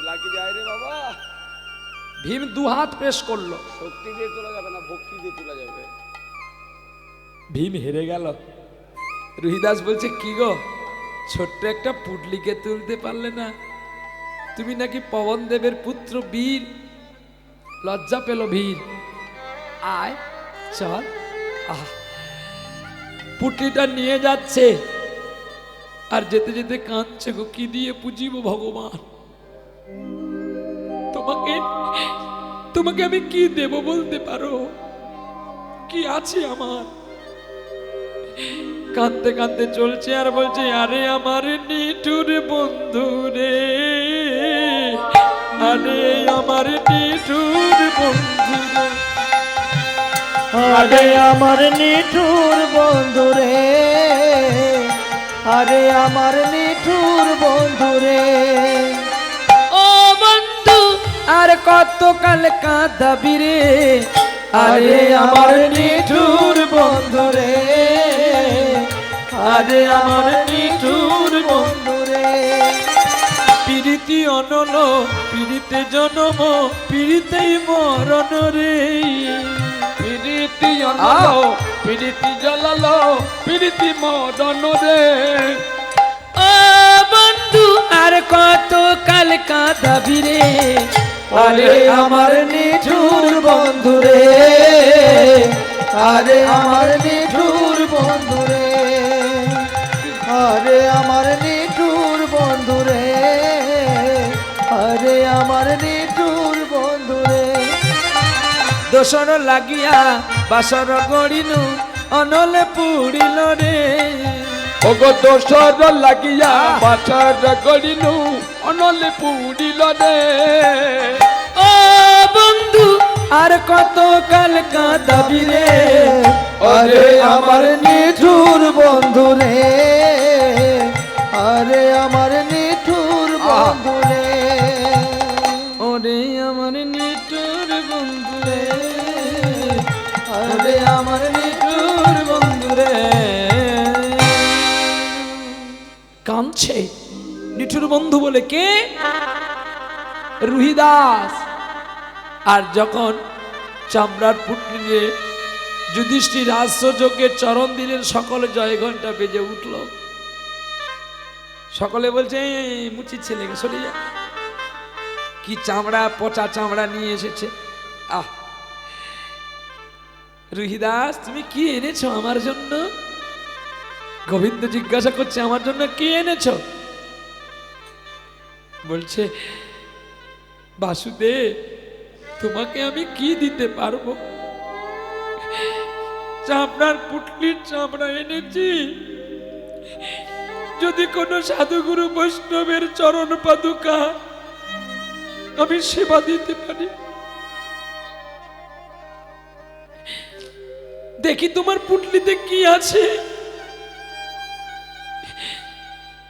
লাকি যায় রে বাবা। ভীম 2 হাত পেশ করলো। শক্তি দিয়ে তোলা যাবে না, ভক্তি দিয়ে তোলা যাবে। ভীম হেরে গেল। রুহিদাস বলছে কি গো, ছোট্ট একটা পুটলিকে তুলতে পারলে না? তুমি নাকি পবন দেবের পুত্র বীর, লজ্জা পেল বীর। আয় চল। আহ, পুটলিটা নিয়ে যাচ্ছে আর যেতে যেতে কাঁদছে গো, কি দিয়ে পুজিব ভগবান? তোমাকে তোমাকে আমি কি দেব বলতে পারো? কি আছে আমার? কাঁদতে কাঁদতে চলছে আর বলছে, আরে আমার নিঠুর বন্ধু রে, আরে আমার নিঠুর বন্ধু রে, আরে আমার নিঠুর বন্ধু রে, আরে আমার নিঠুর বন্ধু রে। ও বন্ধু আর কত কাল কাঁদাবি রে, আরে আমার নিঠুর বন্ধু রে, আরে আমার নিঠুর বন্ধু রে। প্রীতি অনল প্রীতে জনম প্রীতেই মরণ রে, প্রীতি অনল প্রীতি জলাল প্রীতি মরণ রে। ও বন্ধু আর কত কাল কাঁদাবি রে, আরে আমার নিঠুর বন্ধু রে, আরে আমার নিঠুর বন্ধু রে, আরে আমার নিঠুর বন্ধু রে, আরে আমার নিঠুর বন্ধু রে। দোসর লাগিয়া বাসর গড়িনু অনলে পুড়িল রে, ওগো দোসর লাগিয়া বাসর গড়িনু অনলে পুড়িল রে। ও বন্ধু আর কত কাল কাঁদাবি রে, আরে আমার নিঠুর বন্ধু রে, আরে আমার নিঠুর বন্ধু রে। ওরে আমার নিঠুর বন্ধু রে, আরে আমার নিঠুর বন্ধু রে। কাঁদছে নিঠুর বন্ধু বলে কে? রুহিদাস। আর যখন চামড়ার পুটলিরে যুধিষ্ঠির রাজযোগে চরণ দিলেন, সকলে জয় ঘন্টা বেজে উঠল। সকলে বলছে, মুচির ছেলেকে সরে যা, কি চামড়া, পচা চামড়া নিয়ে এসেছে। আহ, রুহিদাস তুমি কি এনেছো আমার জন্য? গোবিন্দ জিজ্ঞাসা করছে, আমার জন্য কি এনেছো? বলছে, বাসুদেব তোমাকে আমি কি দিতে পারবো? চামড়ার পুটলির চামড়া এনেছি, যদি কোনো সাধুগুরু বৈষ্ণবের চরণ পাদুকা আমি সেবা দিতে পারি। দেখি তোমার পুটলিতে কি আছে।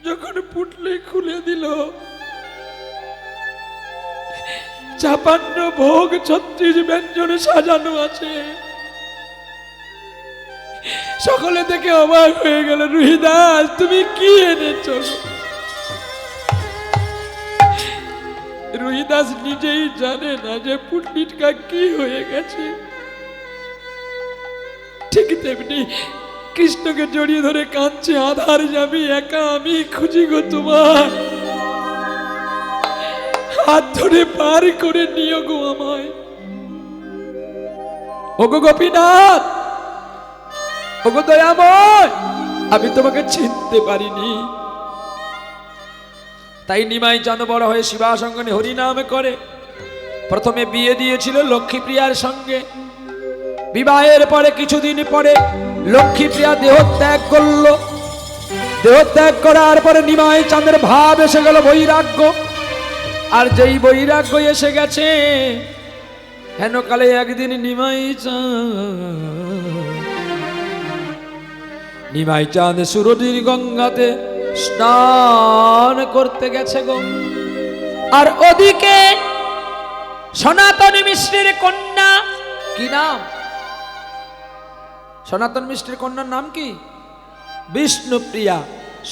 যখন পুটলি খুলে দিল, 56 ভোগ 36 ব্যঞ্জনে সাজানো আছে। সকলে দেখে অবাক হয়ে গেল, রুহিদাস তুমি কি এনেছো? রুহিদাস নিজেই জানে না যে পুটলিটা কি হয়ে গেছে। ঠিক তেমনি কৃষ্ণকে জড়িয়ে ধরে কাঁদছে, আধার যাবি একা আমি খুঁজি গো তোমার, হাত ধরে পার করে নিও গো আমায়। ওগো গোপীনাথ, ওগো দয়াময়, আমি তোমাকে চিনতে পারিনি। তাই নিমাই চাঁদ বড় হয়ে শিবাসঙ্গনে হরিনাম করে। প্রথমে বিয়ে দিয়েছিল লক্ষ্মীপ্রিয়ার সঙ্গে। বিবাহের পরে কিছুদিন পরে লক্ষ্মীপ্রিয়া দেহত্যাগ করল। দেহত্যাগ করার পরে নিমাই চাঁদের ভাব এসে গেল বৈরাগ্য। আর যেই বৈরাগ্য এসে গেছে, হেনকালে একদিন নিমাই চাঁদ সুরটির গঙ্গাতে স্নান করতে গেছে গো। আর ওদিকে সনাতন মিশ্রের কন্যা, কি নাম? সনাতন মিশ্রের কন্যার নাম কি? বিষ্ণুপ্রিয়া।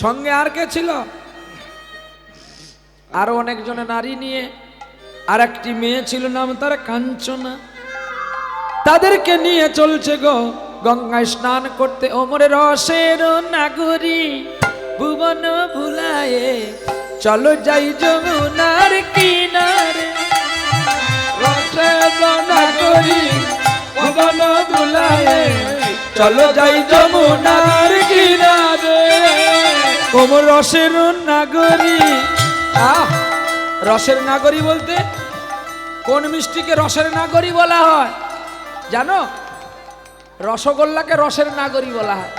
সঙ্গে আর কে ছিল? আরো অনেকজন নারী নিয়ে আর একটি মেয়ে ছিল, নাম তার কাঞ্চনা। তাদেরকে নিয়ে চলছে গো গঙ্গায় স্নান করতে। ওমরে রসের নাগরী ভুবন ভুলায়ে চলো যাই যমুনার কিনারে রসের নাগরী ভুবন ভুলায়ে চলো যাই যমুনার কিনারে। ওম রসের নাগরী। রসের নাগরী বলতে কোন মিষ্টিকে রসের নাগরী বলা হয় জানো? রসগোল্লাকে রসের নাগরী বলা হয়।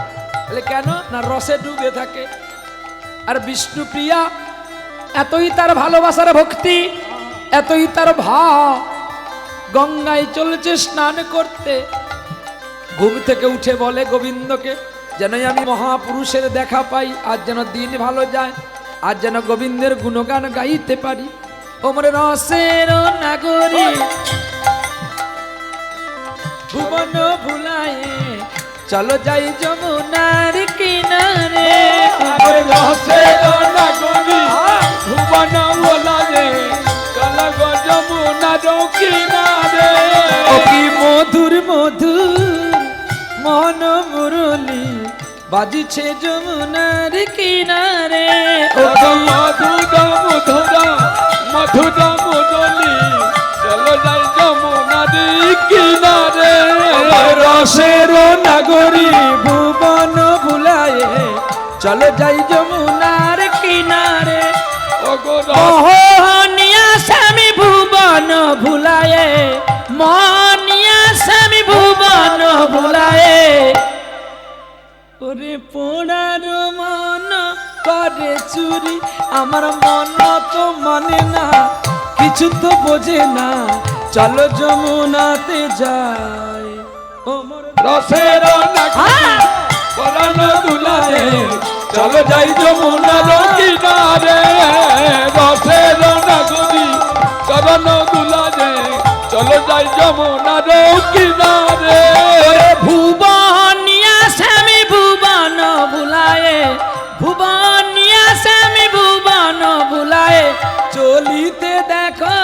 বলে কেন? না রসে ডুবে থাকে। আর বিষ্ণুপ্রিয়া এতই তার ভালোবাসার ভক্তি, এতই তার ভাব, গঙ্গায় চলেছে স্নান করতে, ঘুম থেকে উঠে বলে গোবিন্দকে যেন আমি মহাপুরুষের দেখা পাই, আজ যেন দিন ভালো যায়, আজ যেন গোবিন্দের গুণগান গাইতে পারি। ওমরে রসের নাগরী ভুবন ভুলায়ে চলো যাই যমুনার কিনারে। রসের নাগরী ভুবন ভুলায়ে চলো গো যমুনার কিনারে। ও কি মধুর মধুর মন মুরলি বাজিছে যমুনার কিনারে। ও মধুর মধুর মধুর মুরলি চলো যাই যমুনার কিনারে। রসের নাগরী ভুবন ভুলায়ে চলো যাই যমুনার কিনারে। মোহনিয়া স্বামী ভুবন ভুলায়ে মোহনিয়া স্বামী ভুবন ভুলায়ে ওরে পোড়ার মন করে চুরি আমার মন তো মানে না কিছু তো বোঝে না চলো যমুনাতে যাই। ওমর রসের নাগরী পরাণ দুলায়ে চলো যাই যমুনার কিনারে। রসের নাগরী চরণ দুলায়ে চলো যাই যমুনার কিনারে। ভুবনিয়া স্বামী ভুবন ভুলায়ে ভুবনিয়া স্বামী ভুবন ভুলায়ে চলিতে দেখো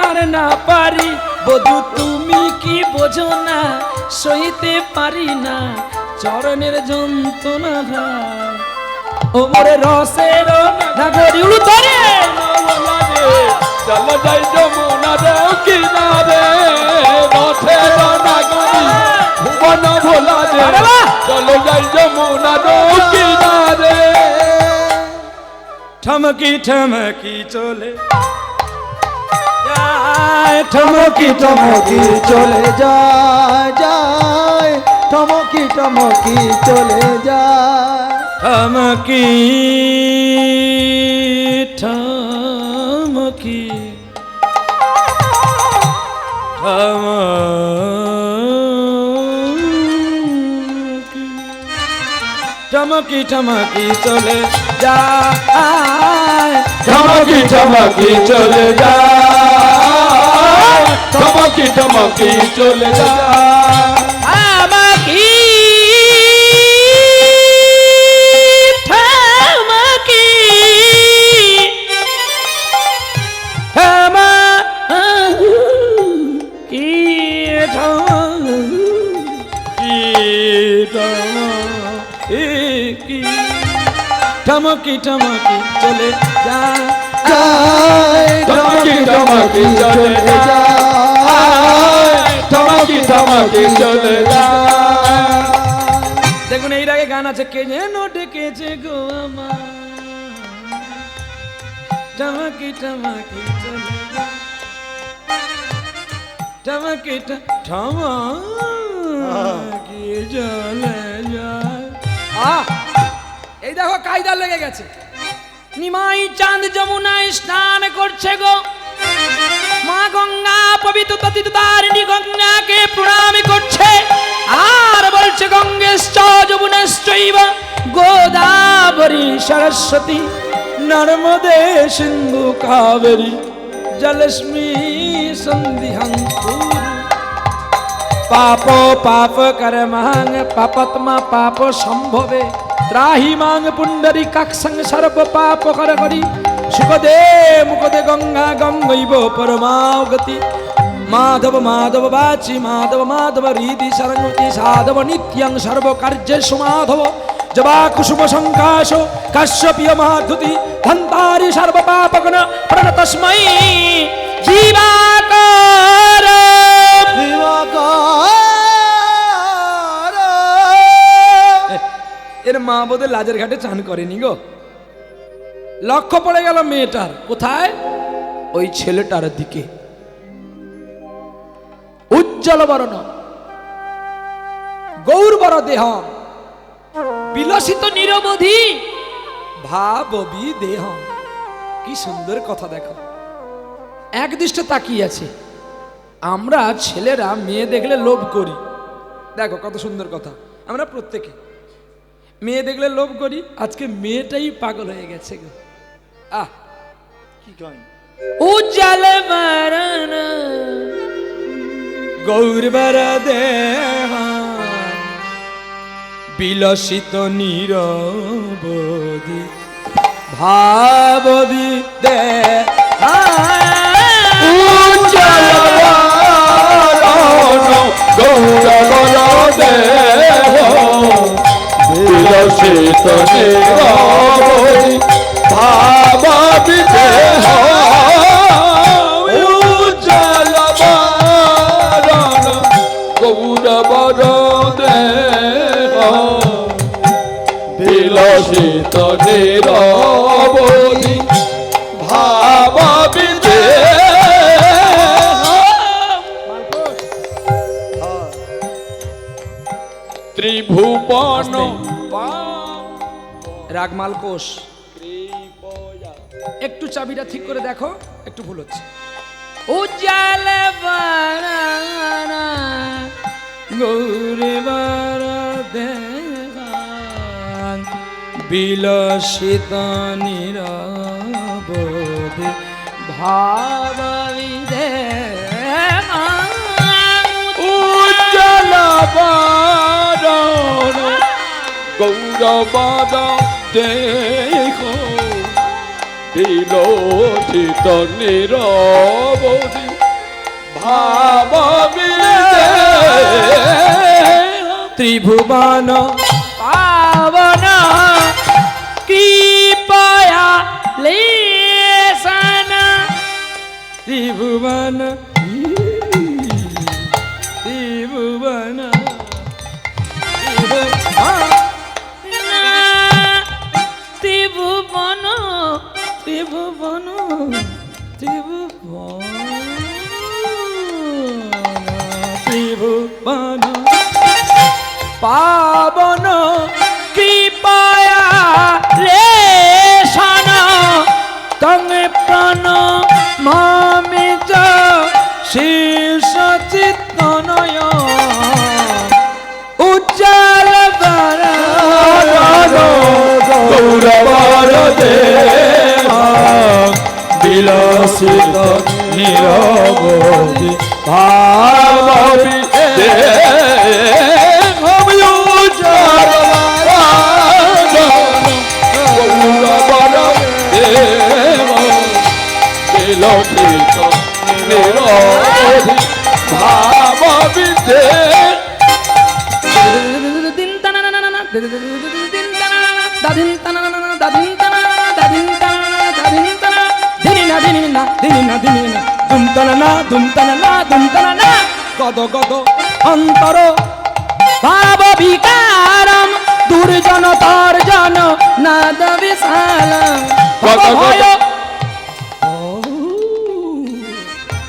আর না পারি বধু তুমি কি বোঝো না সইতে পারি না চরণের যন্ত্রণা ভাই। ওমরে রসের নাগরী উলুতরে চলো যাই যমুনার কিনারে। রসের নাগরী ভুবন ভুলায়ে চলো যাই যমুনার কিনারে। ঠমকি ঠমকি চলে যায়, ঠমকি টমকি চলে যায় যায় টমকি টমকি চলে যায়। ঠমকি ঠমকি ঠমকি ঠমকি চলে যায়, টমকি টমকি চলে যায় টমকি টমকি চলে যায়। আমাকি ঠামাকি ঠামাকি ঠমকি ঠমকি চলে যায়, টমকি টমকি চলে যায় টমকি টমকি চলে যায়। দেখুন এই আগে গান আছে কে যেন ডেকেছে গো আমার, ঠমকি ঠমকি চলে যায়, ঠমকি ঠমকি চলে যায়। এই দেখো কায়দা লেগে গেছে। নিমাই চাঁদ যমুনায় স্নান করছে গো মা গঙ্গা পবিত্র তারিণী গঙ্গাকে প্রণাম করছে আর বলছে গঙ্গেশ্চ যমুনাশ্চৈব গোদাবরী সরস্বতী নর্মদে সিন্ধু কাবেরী জলস্মি সন্ধিহং কুরু। পাপ পাপ করমাং পাপত্মা পাপ সম্ভবে ত্রাহি মাং পুণ্ডরী কাক্ষং সর্ব পাপ কর করি সুখদে মুখদে গঙ্গা গঙ্গৈব পরমাগতি। মাধব মাধব বাচি মাধব মাধব হৃদি শরণতি সাধব নিত্যং সর্ব কার্যেষু মাধব জবা কুসুম সংকাশ কাশ্যপীয় মাধুতি ধন্তারি সর্বপাপগণ প্রণতস্মৈ দিবাকর। এর মা বোধহয় লাজের ঘাটে চান করেনি গো। লক্ষ্য পড়ে গেল মেয়েটার কোথায়, ওই ছেলেটার দিকে। উজ্জ্বল বর্ণ, গৌরবর দেহ, বিলসিত নিরবধি ভাববি দেহ। কি সুন্দর কথা দেখো, এক দৃষ্টে তাকিয়ে আছে। আমরা ছেলেরা মেয়ে দেখলে লোভ করি, দেখো কত সুন্দর কথা। আমরা প্রত্যেকে মেয়ে দেখলে লোভ করি, আজকে মেয়েটাই পাগল হয়ে গেছে গো। আহ কি কয় উজ্জ্বল বরণ গৌরবর দেহ, বিলসিত নিরবধি ভাববি দেহ। গৌরবর দেহ বিলসিত নিরবধি ভাববি দেহ। উজ্জ্বল বরণ গৌরবর দেহ বিলসিত নিরবধি ভাববি দেহ। ত্রিভুবন রাগমাল কোষ, একটু চাবিটা ঠিক করে দেখো, একটু ভুল হচ্ছে। উজ্জ্বল বরণ গৌরবর দেহ বিলসিত নিরবধি ভাববি দেহ। উজ্জ্বল বরণ গৌরবর দেহ বিলসিত নিরবধি ভাববি দেহ। ত্রিভুবন পাবন কৃপয়া লেশন ত্রিভুবন ত্রিভুবন ত্রিভুবন ত্রিভুবন ত্রিভুবন ত্রিভুবন পাবন কৃপয়া লেশন তং প্রাণ মামি চ শীর্ষ চিত্তনয় উজ্জ্বল বরণ গৌরবর দেহ বিলসিত নিরবধি ভাববি দেহ। উজ্জ্বল বরণ গৌরবর দেহ বিলসিত নিরবধি ভাববি দেহ। দিন তানা দিন তানা দাদিন তানা দাদিন তানা দাদিন তানা দাদিন তানা দিনি না দিনি না দিনি না দিনি না দুম তানা না দুম তানা না দুম তানা না গদ গদ অন্তর ভাব বিকারম দুর্জন তর্জন নাদ বিশাল গদ গদ ভয়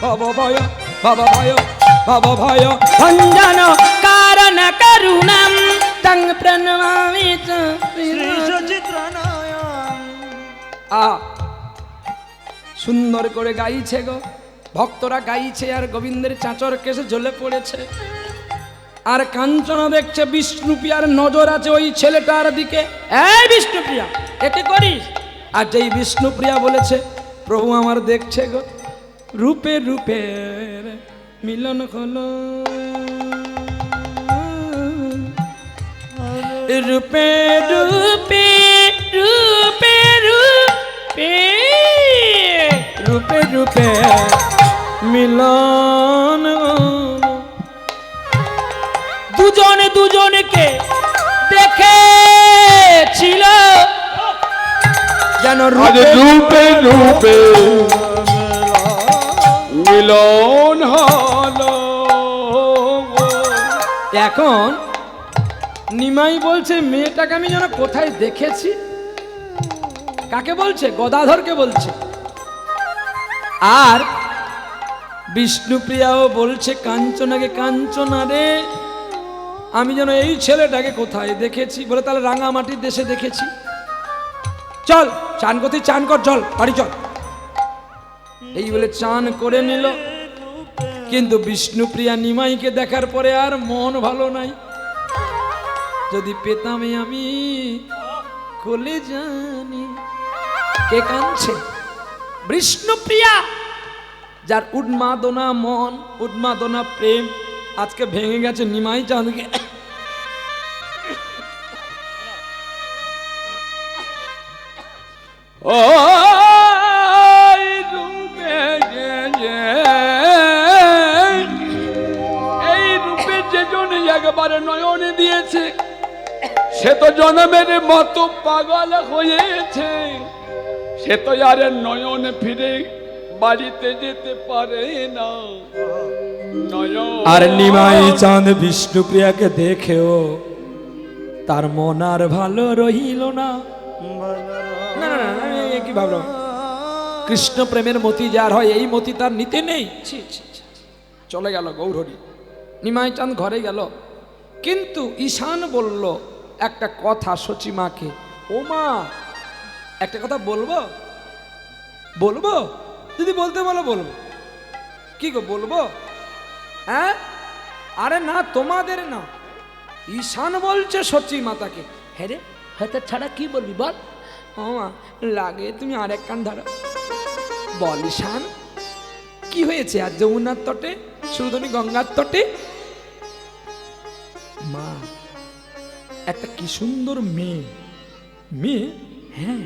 ভব ভয় ভব ভয় ভব ভয় ভঞ্জন কারণ করুণাম তং প্রণমামি চ আ সুন্দর করে গাইছে গো, ভক্তরা গাইছে আর গোবিন্দের চাঁচর কেসে জ্বলে পড়েছে। আর কাঞ্চনা দেখছে, বিষ্ণুপ্রিয়ার নজর আছে ওই ছেলেটার দিকে। এই বিষ্ণুপ্রিয়া একে করিস? আর যেই বিষ্ণুপ্রিয়া বলেছে প্রভু আমার দেখছে গো, রূপে রূপে মিলন হলো, রূপে রূপে রূপে রূপে রূপে রূপে মিলন হলো। দুজনে দুজনকে দেখে আজ রূপে রূপে মিলন হলো। এখন নিমাই বলছে মেয়েটাকে আমি যেন কোথায় দেখেছি। কাকে বলছে? গদাধরকে বলছে। আর বিষ্ণুপ্রিয়াও বলছে কাঞ্চনাকে, কাঞ্চনা রে আমি যেন এই ছেলেটাকে কোথায় দেখেছি। বলে তাহলে রাঙামাটির দেশে দেখেছি। চল চান করতে, চান কর, চল বাড়ি চল। এই বলে চান করে নিল। কিন্তু বিষ্ণুপ্রিয়া নিমাইকে দেখার পরে আর মন ভালো নাই। যদি পেতামে আমি কোলে জানি। কে কাঁদছে? বিষ্ণুপ্রিয়া, যার উন্মাদনা মন, উন্মাদনা প্রেম আজকে ভেঙে গেছে নিমাই চাঁদকে। ও রূপে এই রূপে যে জন একবারে নয়নে দিয়েছে সে তো জনমের মতো পাগল হয়েছে। সে তো আর নয়নে ফিরে বাড়িতে যেতে পারে না। নয়ন আর নিমাই চাঁদ বিষ্ণুপ্রিয়াকে দেখেও তার মন আর ভালো রহিল না। না না না, আমি কি ভাবলাম, কৃষ্ণ প্রেমের মতি যার হয় এই মতি তার নিতে নেই। ছি ছি ছি। চলে গেল গৌরহরি। নিমাই চাঁদ ঘরে গেল। কিন্তু ঈশান বলল একটা কথা সচিমাকে, ও মা একটা কথা বলবো? বলবো? যদি বলতে বলো বলবো। কি গো বলবো? হ্যাঁ? আরে না, তোমাদের না, ঈশান বলছে সচি মাতাকে। হ্যাঁ রে, হয়তো ছাড়া কি বলবি বল? ও মা লাগে, তুমি আর এক কান ধরো। বল ঈশান, কি হয়েছে আর যমুনার তটে, সুরধনী গঙ্গার তটে? মা একটা কি সুন্দর মেয়ে। মেয়ে? হ্যাঁ।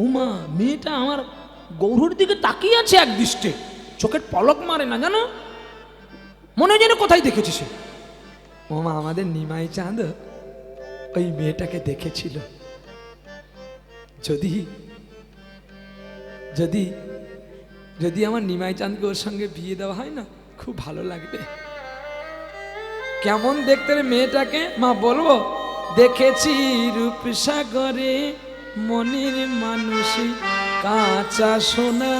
উমা, মেয়েটা আমার গৌরুর দিকে তাকিয়ে আছে এক দৃষ্টে, চোখের পলক মারে না জানো, মনে হয় যেন কোথায় দেখেছি সে। ওমা, আমাদের নিমাই চাঁদ ওই মেয়েটাকে দেখেছিল। যদি যদি যদি আমার নিমাই চাঁদকে ওর সঙ্গে বিয়ে দেওয়া হয় না, খুব ভালো লাগবে। কেমন দেখতে রে মেয়েটাকে? মা বলবো? দেখেছি রূপসাগরে মনের মানুষে কাঁচা সোনা।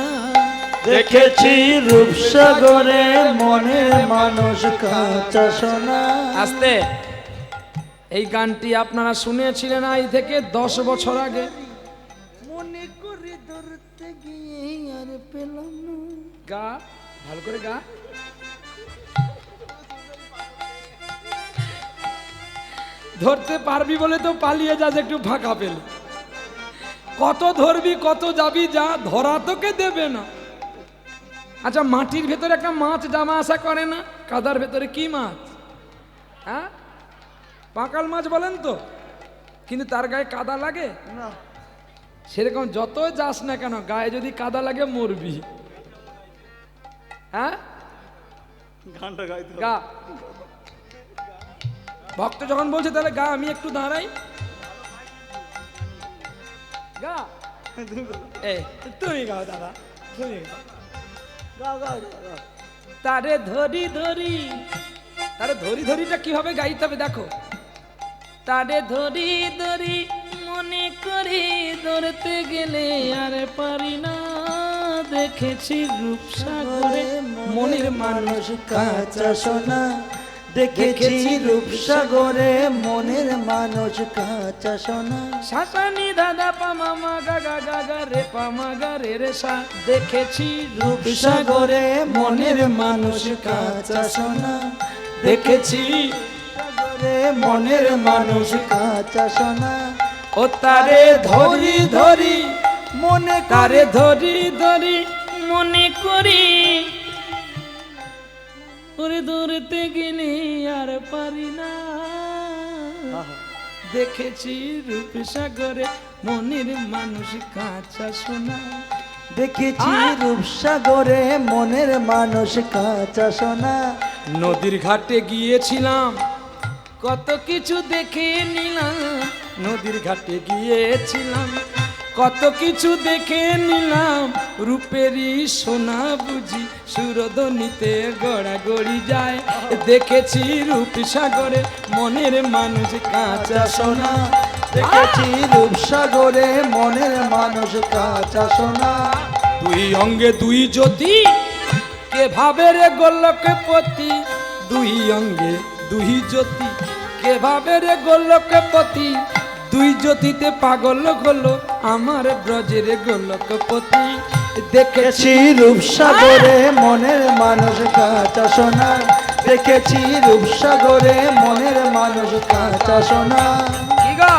দেখেছি রূপসাগরে মনের মানুষ কাঁচা সোনা। আস্তে, এই গানটি আপনারা শুনেছিলেন আজ থেকে 10 বছর আগে। মনে করে ধরতে গিয়ে আর পেলাম না। গা ভালো করে গা। ধরতে পারবি বলে তো পালিয়ে যাস একটু ফাঁকা পেলে। কত ধরবি, কত যাবি, যা ধরা তোকে দেবে না। আচ্ছা, মাটির ভেতরে একটা মাছ জামা আসা করে না? কাদার ভেতরে কি মাছ? হ্যাঁ, পাকাল মাছ বলেন তো, কিন্তু তার গায়ে কাদা লাগে না। সেরকম যত যাস না কেন, গায়ে যদি কাদা লাগে মরবি। হ্যাঁ, গানটা গাইতে গা। ভক্ত যখন বলছে তাহলে গা, আমি একটু দাঁড়াই। গা, তুমি গাও দাদা, তুমি গাও। গাও গাও গাও। তারে ধরি ধরি, তারে ধরি ধরিটা কিভাবে গাইতে হবে দেখো। তারে ধরি ধরি মনে করি ধরতে গেলে আর পারি না। দেখেছি রূপসাগরে মনের মানুষ কাঁচা সোনা। দেখেছি রূপসাগরে মনের মানুষ কাঁচা সোনা। শাসানি দাদা পামা মা গা গা গা গা রে পামা গা রে রে সা। দেখেছি রূপসাগরে মনের মানুষ কাঁচা সোনা। দেখেছি সাগরে মনের মানুষ কাঁচা সোনা। ও তারে ধরি ধরি মনে তারে ধরি ধরি মনে করি ওরে ধরতে গেলে আর পারি না। দেখেছি রূপসাগরে মনের মানুষ কাঁচা সোনা। দেখেছি রূপসাগরে মনের মানুষ কাঁচা সোনা। নদীর ঘাটে গিয়েছিলাম, কত কিছু দেখে নিলাম। নদীর ঘাটে গিয়েছিলাম, কত কিছু দেখে নিলাম রূপেরই সোনা বুঝি সুরধনিতে গড়াগড়ি যায় দেখেছি রূপ সাগরে মনের মানুষ কাঁচা সোনা দেখেছি রূপসাগরে মনের মানুষ কাঁচা সোনা দুই অঙ্গে দুই জ্যোতি কে ভাবে রে গোলকপতি দুই অঙ্গে দুই জ্যোতি কে ভাবে রে গোলকপতি দুই জ্যোতিতে পাগল হলো আমার ব্রজের গোলকপতি দেখেছি দেখেছি রূপসাগরে মনের মানুষ কাঁচা সোনা দেখেছি রূপসাগরে মনের মানুষ কাঁচা সোনা কি গো